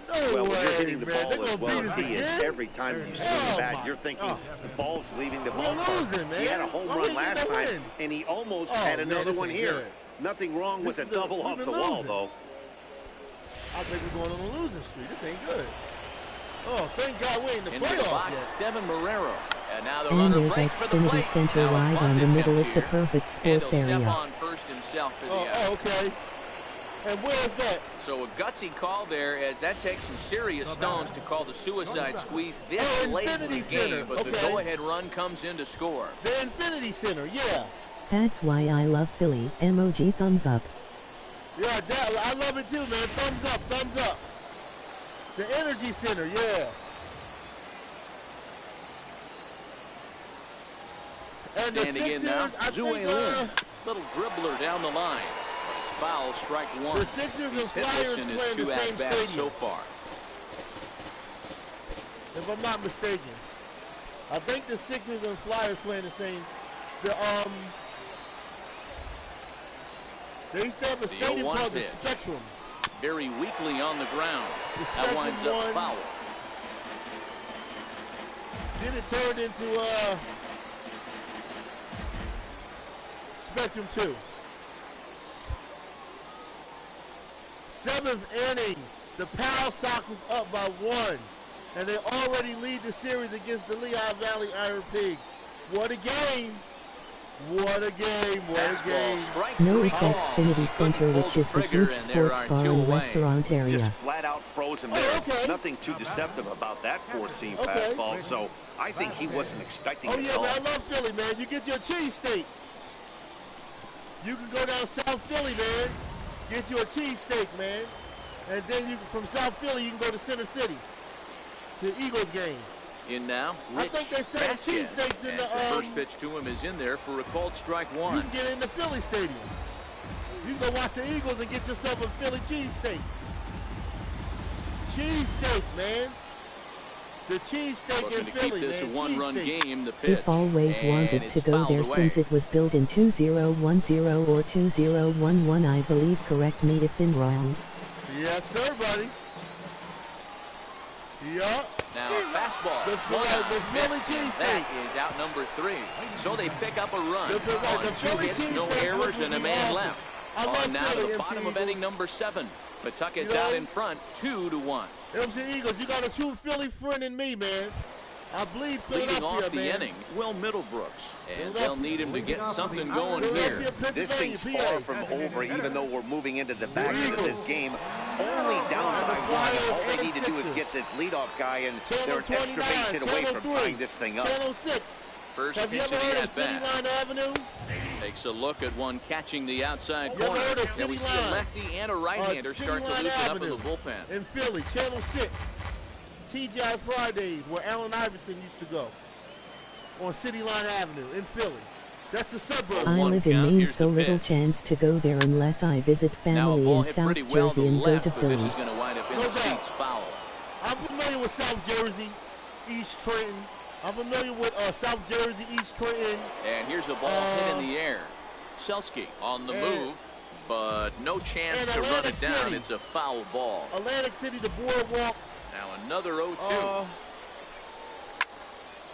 No Well, when way, you're hitting the man. They're ball as gonna well beat as us he is, again? every time you swing Oh, the bat, my you're thinking God. the ball's leaving the We're ballpark. losing, man. He had a home Why we run ain't last getting no time, win? and he almost Oh, had man, another this one is here. good. Nothing wrong with a This is double we've off been the wall, losing. though. I think we're going on a losing streak. This ain't good. Oh, thank God we ain't in the Into the playoffs box, yet. Devin Marrero. And now the And runner there's breaks for the Xfinity plate. Center Now a right bunt on the middle. attempt It's a here. perfect And sports he'll step area. on first himself for the out. Okay. And where's that? So a gutsy call there, as that takes some serious stones to call the suicide squeeze Oh, this late in the Infinity game, Center, but the okay. go-ahead run comes in to score. The Infinity Center, yeah. That's why I love Philly. Emoji thumbs up. Yeah, I love it too, man. Thumbs up, thumbs up. The Energy Center, yeah. And the Standing in now, Sixers, I Zue think, Lin. Little dribbler down the line. But it's foul, strike one. the Sixers He's and Flyers hitless in his play in the 2 same at-bats so stadium, far. if I'm not mistaken. I think the Sixers and Flyers play in the same. They used to have a The stadium 0-1 called the pitch. Spectrum. Very weakly on the ground. The That Spectrum winds up won. foul. Then it turned into Spectrum 2. 7th inning. The Paw Sox is up by 1. And they already lead the series against the Lehigh Valley Iron Pigs. What a game. What a game. What a Fastball, game. strike No, three it's call. Xfinity He Center, couldn't which pull is the trigger, huge and there sports are bar two and away. restaurant Just area. flat out froze him Oh, there. okay. Nothing too deceptive about that four-seam Okay. fastball, so I think he wasn't expecting Oh, it yeah, at all. man. I love Philly, man. You get your cheesesteak. You can go down South Philly, man. Get you a cheesesteak, man. And then from South Philly, you can go to Center City to the Eagles game. In now, I Rich think they said Vasquez. cheesesteaks in As the first pitch to him is in there for a called strike You one. can get in the Philly Stadium. You can go watch the Eagles and get yourself a Philly cheesesteak. Cheesesteak, man. The cheesesteak Looking in to Philly, keep this man. a one-run Cheesesteak. game. The pitch. We've always And wanted it's to go fouled there away. since it was built in 2010 or 2011, I believe. Correct me if I'm wrong. Yes, sir, buddy. Yup. Now a fastball. The Swung Philly- on, the Philly missed, and cheesesteak. that is out number 3. So they pick up a run. The On 2 Philly hits, no cheesesteak errors, would and a be man awesome. left. I love On now Philly, to the MC bottom of Eagles. inning number 7. Pawtucket's You know? out in front, 2-1. MC Eagles, you got a true Philly friend in me, man. I bleed Leading Philadelphia, off the man. inning, Will Middlebrooks. And Philadelphia. they'll need him to get something going Philadelphia, here. This Pennsylvania, thing's PA. far from over, even though we're moving into the back end of this game. Only down by one. Flyers All they and need to do is Sixers. get this leadoff guy, and Channel they're an extra 29, base hit away Channel from 3, tying this thing up. Channel 6. First Have you pitch ever of heard the of City at-bat. Line Avenue? Takes a look at one catching the outside You ever corner. heard of Now we City see a Line? lefty and a right-hander City start to Line loosen up in Avenue. the bullpen. In Philly, Channel 6. TGI Fridays, where Allen Iverson used to go. On City Line Avenue in Philly. That's the suburb. I One live in count, Maine, here's so the little pitch. chance to go there unless I visit Now a family ball in hit South pretty well to Jersey the and go left, to but this Philly. is going to wind up in No the doubt. seats foul. I'm familiar with South Jersey, East Trenton. I'm familiar with South Jersey, East Trenton. And here's a ball hit in the air. Selski on the move, but no chance and to run Atlantic it down. City. It's a foul ball. Atlantic City, the boardwalk. Now another 0-2.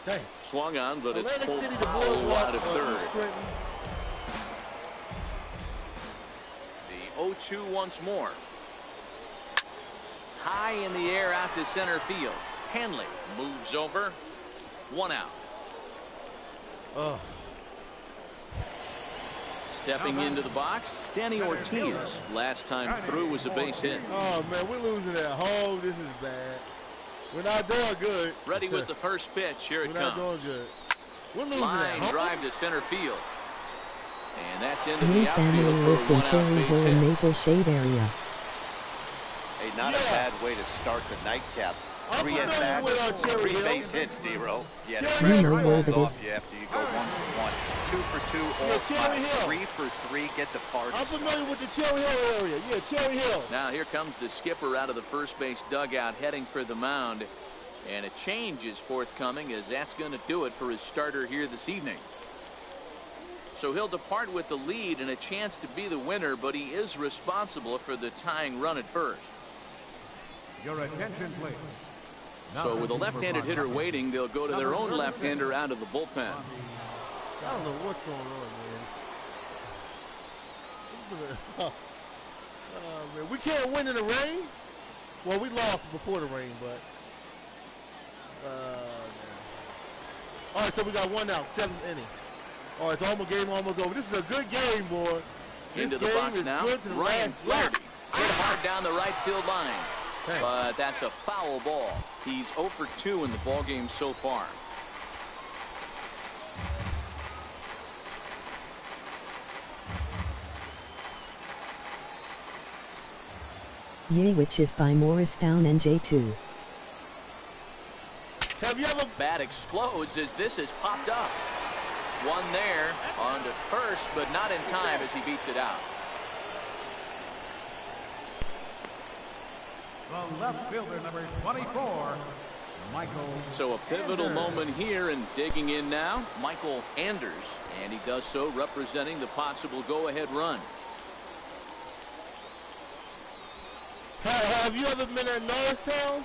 Dang. Swung on, but it's Atlantic pulled City, the foul boardwalk out of third. East Trenton. The 0-2 once more. High in the air out to center field. Hanley moves over. 1 out. Oh. Stepping into the box, Danny Ortiz. Last time through was a base hit. Oh, man, we're losing at home. This is bad. We're not doing good. Ready with the first pitch. Here it We're not comes. doing good. We're losing Line at home. drive to center field. And that's into My the family outfield lives for a in 1-out Cherry base Hill and hit. Maple Shade area. Hey, not a bad way to start the nightcap. I'm 3 familiar at-bats, with Cherry 3 Hill. base hits, D-Row. Yeah, Cherry You Hill. know where it off is. you after you go 1-for-1. 2 for 2, all Yeah, Cherry spots. Hill. 3 for 3, get the party I'm started. familiar with the Cherry Hill area. Yeah, Cherry Hill. Now here comes the skipper out of the first base dugout heading for the mound. And a change is forthcoming, as that's going to do it for his starter here this evening. So he'll depart with the lead and a chance to be the winner, but he is responsible for the tying run at first. Your attention, please. So with a left-handed hitter waiting, they'll go to their own left-hander out of the bullpen. I don't know what's going on, man. Oh, man. We can't win in the rain. Well, we lost before the rain, but. All right, so we got 1 out, 7th inning. All right, so almost game almost over. This is a good game, boy. Into This the game box is now. good to the Ryan last drop. Flaherty hit hard down the right field line. Thanks. But that's a foul ball. He's 0 for 2 in the ball game so far. Yay, which is by Morristown and J2. Have you ever? Bat explodes as this has popped up. One there on to first, but not in time as he beats it out. The left fielder, number 24, Michael. So a pivotal moment here, and digging in now, Michael Anders, and he does so representing the possible go-ahead run. Have you ever been at Norristown?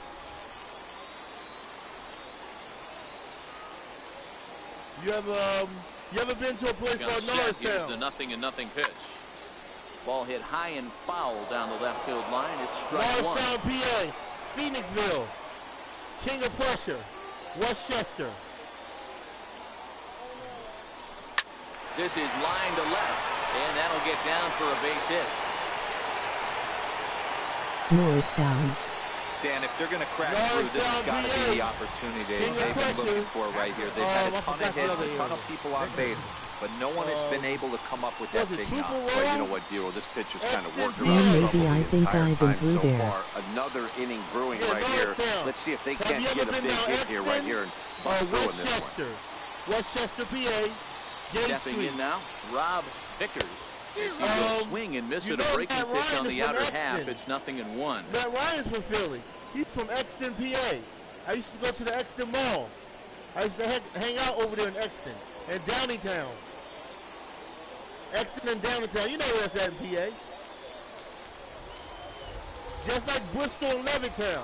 You ever been to a place Gonna called set, here's the Norristown? 0-0 pitch. Ball hit high and foul down the left field line. It's strike one. Norristown, PA, Phoenixville, King of Prussia, Westchester. This is line to left, and that'll get down for a base hit. Morristown. Dan, if they're going to crack through, this has got to be the opportunity they've been looking for right here. They've had a ton of hits, a ton of people on base. but no one has been able to come up with that big knock. Well, you know what, Dero, this pitch has kind of worked And around maybe I think I've been through so there. far. Another inning brewing right here. Let's see if they can't get a big hit here right here and bust through in this one. Westchester, PA. Stepping in now, Rob Vickers. As he will swing and miss it, a breaking pitch on the outer half. It's 0-1. Matt Ryan's from Philly. He's from Exton, PA. I used to go to the Exton Mall. I used to hang out over there in Exton and Downingtown. Exton and Downingtown. You know where that's at in PA. Just like Bristol and Levittown.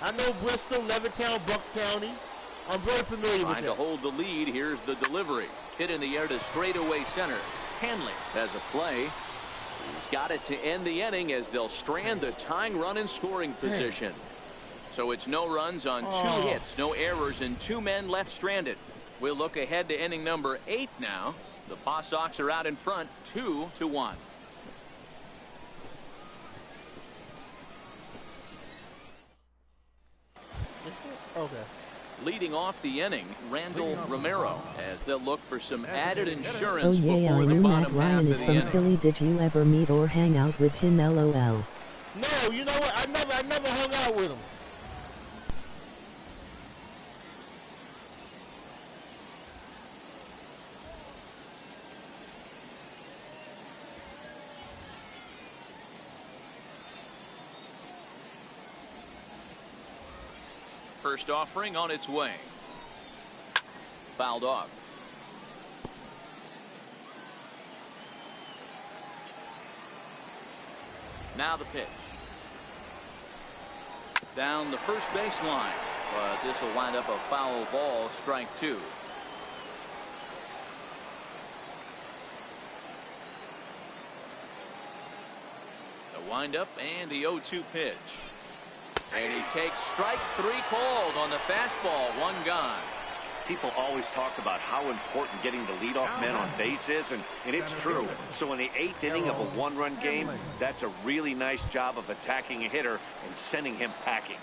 I know Bristol, Levittown, Bucks County. I'm very familiar with that. Trying to hold the lead. Here's the delivery. Hit in the air to straightaway center. Hanley has a play. He's got it to end the inning as they'll strand the tying run in scoring position. So it's no runs on 2 hits, no errors, and 2 men left stranded. We'll look ahead to inning number 8 now. The Paw Sox are out in front, 2-1. Okay. Leading off the inning, Randall Romero, as they'll look for some added Oh insurance yeah, I before the knew Matt bottom half Ryan of is the from inning. Philly. Did you ever meet or hang out with him? LOL. No, you know what? I never hung out with him. First offering on its way. Fouled off. Now the pitch. Down the first baseline, but this will wind up a foul ball, strike 2. The windup and the 0-2 pitch. And he takes strike 3 called on the fastball. 1 gone. People always talk about how important getting the leadoff man on base is, and it's true. So in the 8th inning of a 1-run game, that's a really nice job of attacking a hitter and sending him packing.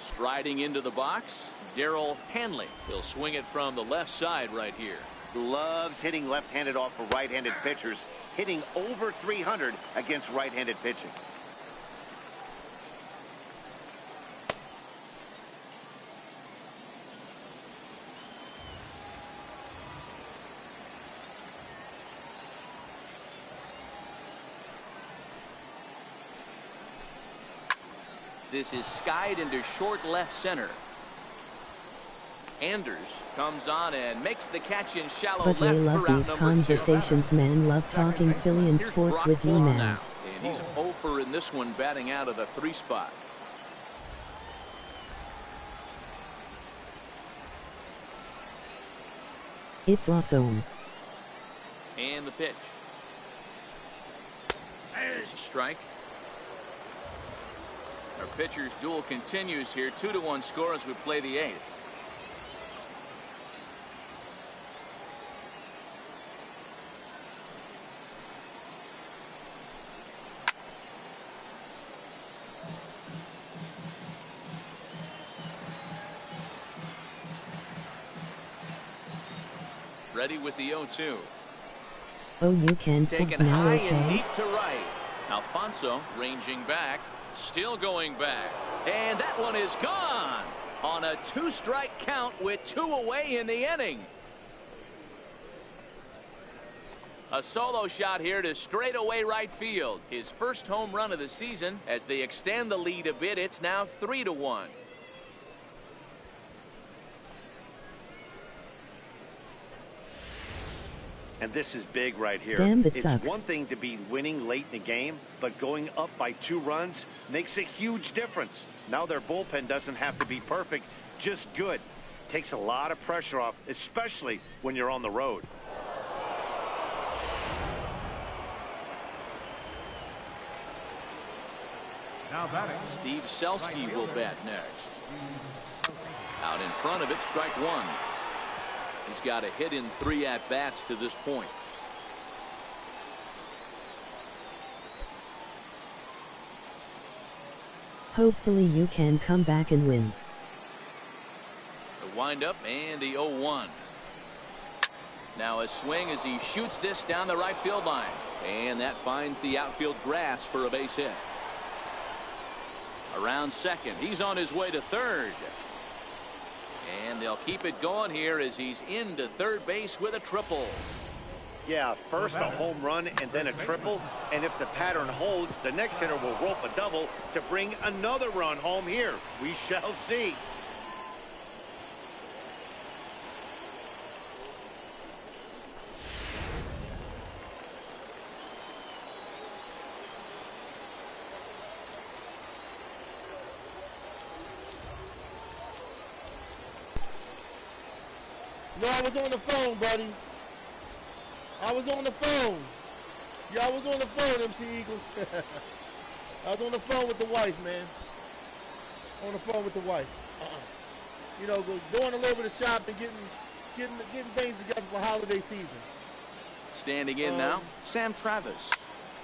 Striding into the box, Darrell Hanley. He'll swing it from the left side right here. Loves hitting left-handed off of right-handed pitchers, hitting over 300 against right-handed pitching. This is skied into short left center. Anders comes on and makes the catch in shallow But left we love for out these number 2. conversations, man. Love talking Philly and Here's sports Brock with you, Vaughn man. now, and he's 0 in this one, batting out of the 3 spot. It's awesome. And the pitch. There's a strike. Our pitcher's duel continues here. 2-1 score as we play the 8th. Ready with the 0-2. Oh, you can Taken cook now, high and okay? deep to right. Alfonso ranging back, still going back, and that one is gone on a 2-strike count with 2 away in the inning. A solo shot here to straightaway right field. His first home run of the season. As they extend the lead a bit, it's now 3-1. And this is big right here. Damn, that it's sucks. one thing to be winning late in the game, but going up by 2 runs makes a huge difference. Now their bullpen doesn't have to be perfect, just good. Takes a lot of pressure off, especially when you're on the road. Now batting. Steve Selski will bat next. Out in front of it, strike 1. He's got a hit in 3 at-bats to this point. Hopefully you can come back and win. The windup and the 0-1. Now a swing as he shoots this down the right field line. And that finds the outfield grass for a base hit. Around second. He's on his way to third. And they'll keep it going here as he's into third base with a triple. Yeah, first a home run and then a triple. And if the pattern holds, the next hitter will rope a double to bring another run home here. We shall see. No, I was on the phone, buddy. I was on the phone. Yeah, I was on the phone, MC Eagles. I was on the phone with the wife, man. On the phone with the wife. You know, doing a little bit of shopping, getting things together for holiday season. Standing in now, Sam Travis.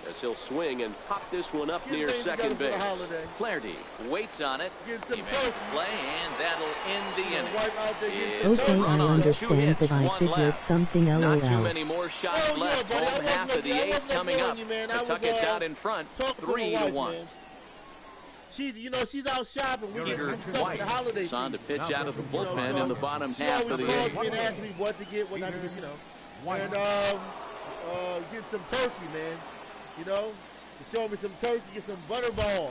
As he'll swing and pop this one up near things second together base. for the holiday. Flaherty waits on it. Get He some makes the turkey. play, and that'll end the inning. Wife out there getting It's some a Okay, turkey. run I on, 2 understand, hits, but I 1 figured left. something Not too LOL. many more shots Oh, yeah, left. buddy, I Home wasn't half of the ignoring 8th coming you, up. man. I was, Pawtucket's out in front, Talking to my 3-1. wife, man. She's out shopping. We Peter getting some stuff for the holiday White on to season. pitch out of the bullpen so in the bottom She half always of the calls 8th. me and asks me what to get, what not to get, you know. And get some turkey, man. You know, to show me some turkey, get some butterball.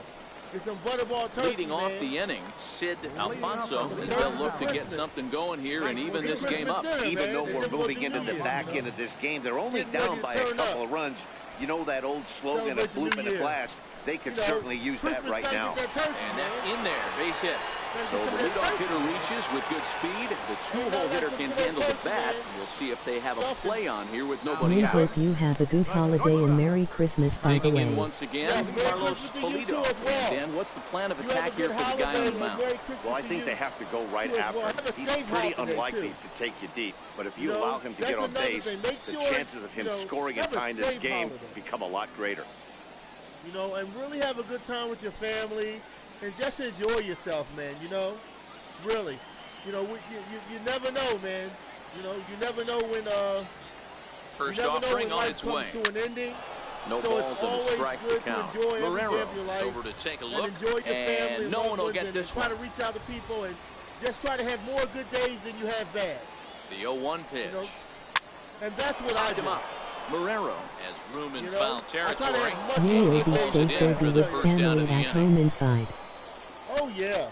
Get some butterball turkey, Leading off man. the inning, Sid Alfonso, as they'll look to get something going here and even this game up. Even though we're moving into the back end of this game, they're only down by a couple of runs. You know that old slogan, a bloop and a blast. They could certainly use that right now. And that's in there, base hit. So the leadoff hitter reaches with good speed. The 2-hole hitter can handle the bat. We'll see if they have a play on here with nobody We out. hope you have a good holiday and Merry Christmas, by the Digging in way. once again, Carlos Pulido. Dan, what's the plan of You have a attack good here for the guy on the mound? Well, I think they have to go right after him. He's pretty unlikely to take you deep, but if you allow him to get on base, the chances of him scoring and tying this game become a lot greater. You know, and really have a good time with your family and just enjoy yourself, man, you know? Really. You know, you never know, man. You know, you never know when First you never know offering when on life its comes way. to an ending. No So balls it's and a always strike to good to count. enjoy every day Marrero of your life over to take a and look, enjoy your family and no loved one will ones get and this try one. to reach out to people and just try to have more good days than you have bad. The 0-1 pitch. You know? And that's what I Tied do. him up. Marrero has room in You know, foul I try to territory. have much You He will be pulls it stay in Kirby for the with first down family of the at inning. home inside. Oh, yeah.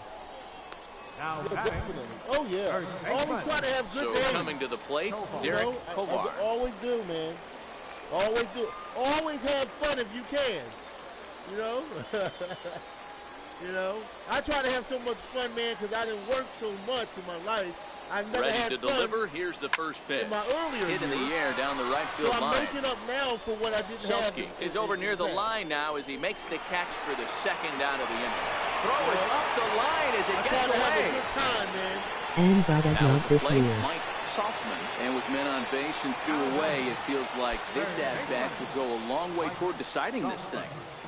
Now Yeah, batting, definitely. Oh, yeah. Always try to have good So days. coming to the plate, You Derek know, Kovar. I always do, man. Always do. Always have fun if you can. You know? You know? I try to have so much fun, man, because I didn't work so much in my life. I've never Ready had to fun deliver. Here's the first pitch. in my earlier Hit in the years. air down the right So field I'm line. making up now for what I didn't have. Selke is over near the line now as he makes the catch for the second out of the inning. Throw is up the line as I it try gets to have a away. good time, man. And but Now not at the this plate, year. Mike Saltzman. And with men on base and 2 away, it feels like this at-bat could go a long way toward deciding this thing.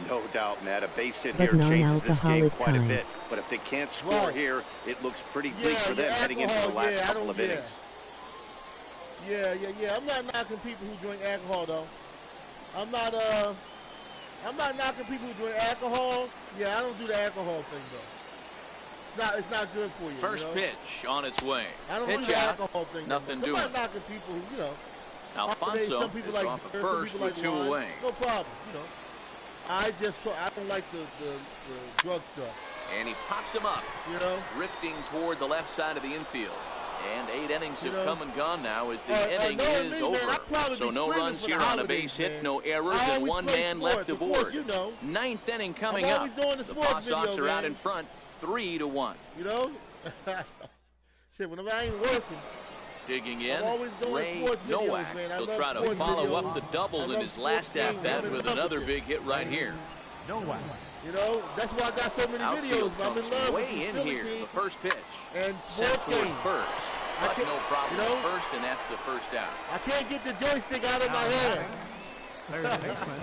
No doubt, Matt. A base hit But here changes this game non-alcoholic quite a kind. bit. But if they can't score Right. here, it looks pretty bleak Yeah, for them yeah, heading into the alcohol, last yeah, I couple don't- of yeah. innings. Yeah. I'm not knocking people who drink alcohol, though. I'm not knocking people who drink alcohol. Yeah, I don't do the alcohol thing, though. It's not good for you. First you know? pitch on its way. I don't do Pitch the out. alcohol thing. Nothing I'm doing. not knocking people who, you know. Alfonso some people is like off at beer, some first people with like 2 wine. away. No problem, you know. I don't like the drug stuff, And he pops him up, you know. drifting toward the left side of the infield. And 8 innings have You know, come and gone now as the inning knowing is me, man, over. I'd probably So be no screaming runs for the here on a holidays, base hit, man. no errors, I and always 1 play man sports, left of course, aboard. you know. 9th inning coming I'm up. always doing the The sports Paw Sox video, are out man. in front, 3-1. You know? Shit, whenever I ain't working, Digging in, I'm always doing Ray sports videos, Nowak. man. I He'll love try to sports follow videos. up the I double in love his sports last games. at-bat I'm in with love another with big hit right here. no one. You know, that's why I got so many Outfield videos. I'm in comes love with way these in Philly here. The teams first pitch. and Set sports toward games. first. I But can't- no problem you know, at first, and that's the first out. I can't get the joystick out of my Now hand. batting, third baseman.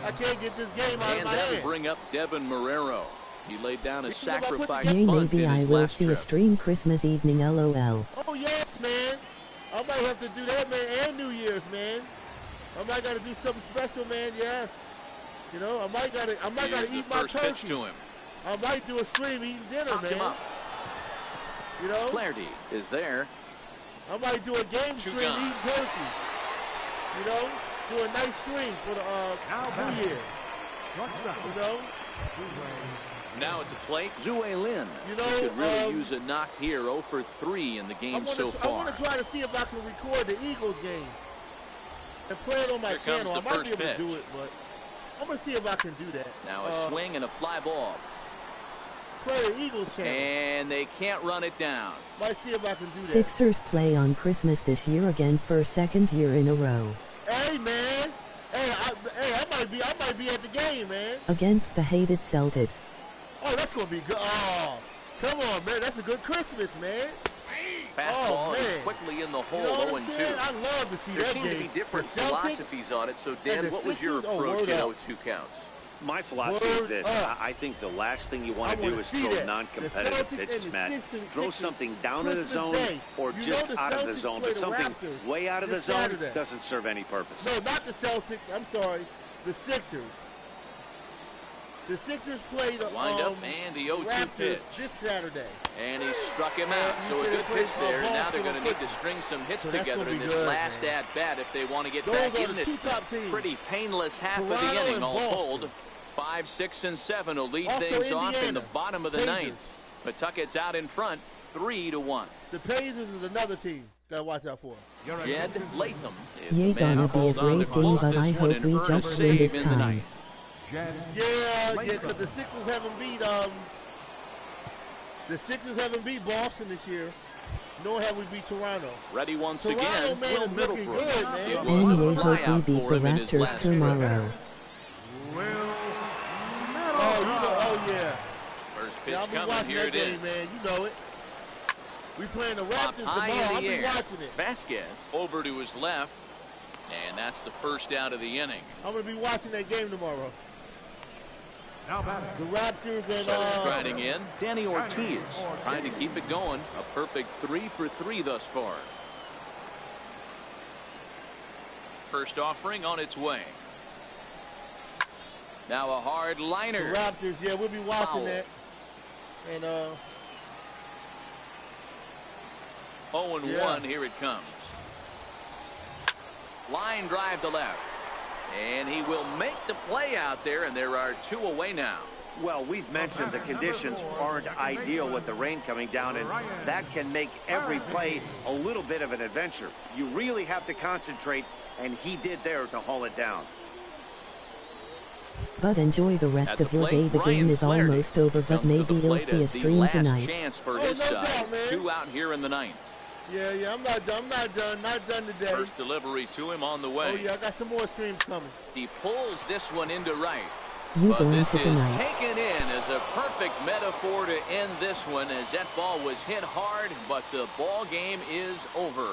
I can't get this game out of And my that'll hand. bring up Devin Marrero. He laid down a You know, if I put sacrifice together- Yay, bunt maybe in I his will last see a trip. stream Christmas evening, LOL. Oh, yes, man. I might have to do that, man, and New Year's, man. I might got to do something special, man. Yes. You know, I might got to eat my turkey. Pitch to him. I might do a stream eating dinner, Knocked him man. up. You know? Flaherty is there. I might do a game stream eating turkey. You know? Do a nice stream for the New Year. You know? Now at the plate, Zue Lin. You know, he could really use a knock here. 0 for 3 in the game so far. I want to try to see if I can record the Eagles game and play it on my channel. I might be able to do it, but I'm going to see if I can do that. Now a swing and a fly ball. Play the Eagles channel. And they can't run it down. Might see if I can do that. Sixers play on Christmas this year again for a second year in a row. Hey, man. Hey, I might be at the game, man. Against the hated Celtics. Oh, that's going to be good. Oh, come on, man. That's a good Christmas, man. Fastball is quickly in the hole, 0-2. I love to see there that seem game. to be different philosophies on it. So, Dan, what was your approach in 0-2 counts? My philosophy is this. I think the last thing you want to do is throw non-competitive pitches, Matt. Throw something down in the zone or just out of the zone. But something way out of the zone doesn't serve any purpose. No, not the Celtics. I'm sorry. The Sixers. The Sixers played wind up and the 0-2 pitch this Saturday. And he struck him out. So a good pitch there. Now they're going to need to string some hits together in this last at-bat if they want to get back in this pretty painless half of the inning all told. 5, 6, and 7 will lead things off in the bottom of the ninth. Pawtucket's out in front, 3-1. The Pacers is another team. Gotta watch out for. Jed Latham is Yeah, the man who gonna be a hold on to great game, close but I this one hope and we earn a just win this save in the time. ninth. Yeah, because the Sixers haven't beat Boston this year. Nor have we beat Toronto. Ready once Toronto, again, man, Will is looking Middlebrook. good, man. It And was we a hope flyout we beat for the him in his Raptors last trip. tomorrow. Oh yeah. First pitch I'll be coming, watching here that it game, is. man. You know it. We playing the Pop Raptors high tomorrow. in I'll the be air. watching it. Vasquez over to his left. And that's the first out of the inning. I'm going to be watching that game tomorrow. Now batting. The Raptors and Setters grinding in. Danny Ortiz trying to keep it going. A perfect 3 for 3 thus far. First offering on its way. Now a hard liner. the Raptors, yeah, we'll be watching Foul. that. And 0-1, here it comes. Line drive to left. And he will make the play out there, and there are 2 away now. Well, we've mentioned the conditions aren't ideal with the rain coming down, and that can make every play a little bit of an adventure. You really have to concentrate, and he did there to haul it down. But enjoy the rest At of the your plate, day. The Ryan game is Flaherty almost over, but comes to maybe the you'll plate see a as the stream last tonight. chance for Oh, his no side. doubt, man. 2 out here in the ninth. yeah, I'm not done today. First delivery to him on the way. Oh yeah, I got some more streams coming. He pulls this one into right. You But going this for is tonight? taken in as a perfect metaphor to end this one, as that ball was hit hard, but the ball game is over.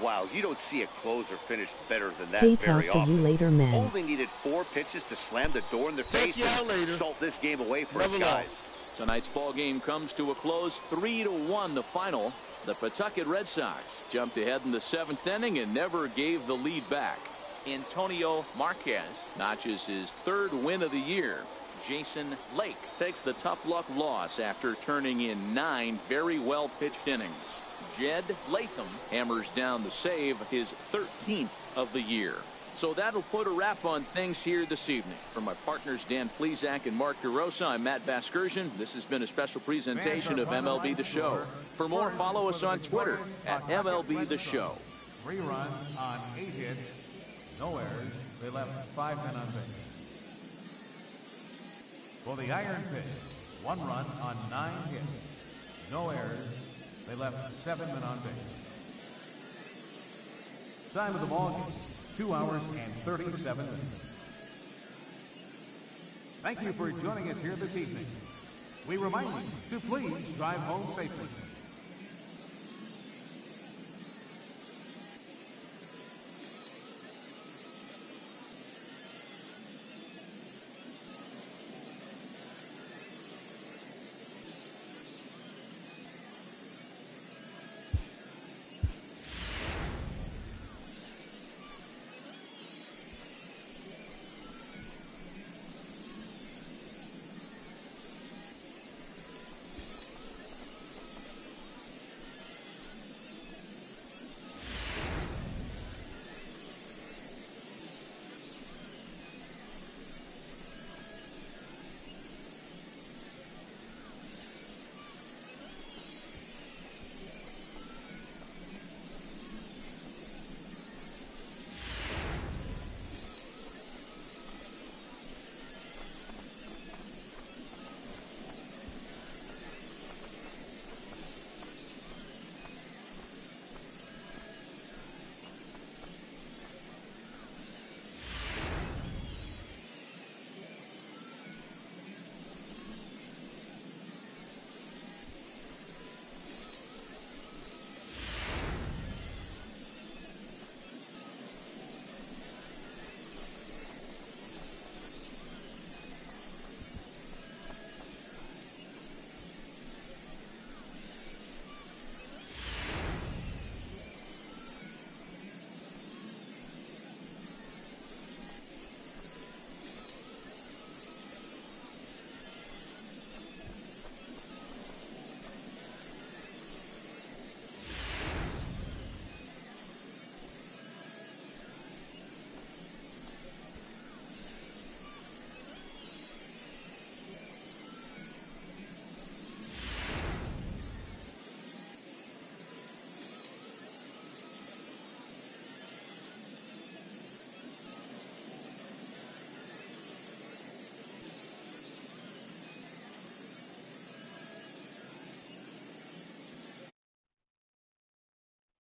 Wow, you don't see a closer finish better than that Hey, very talk to often. you later, man. Only needed 4 pitches to slam the door in their face you out and later. salt this game away for Never his guys. lost. Tonight's ball game comes to a close, 3-1 the final. The Pawtucket Red Sox jumped ahead in the 7th inning and never gave the lead back. Antonio Marquez notches his 3rd win of the year. Jason Lake takes the tough luck loss after turning in 9 very well pitched innings. Jed Latham hammers down the save, his 13th of the year. So that'll put a wrap on things here this evening. For my partners Dan Plesac and Mark DeRosa, I'm Matt Vasgersian. This has been a special presentation of MLB The Show. For more, follow us on Twitter at MLB The Show. 3 runs on 8 hits, no errors. They left 5 men on base. For the iron pitch, 1 run on 9 hits, no errors. They left 7 men on base. Time of the ball game, 2 hours and 37 minutes. Thank you for joining us here this evening. We remind you to please drive home safely.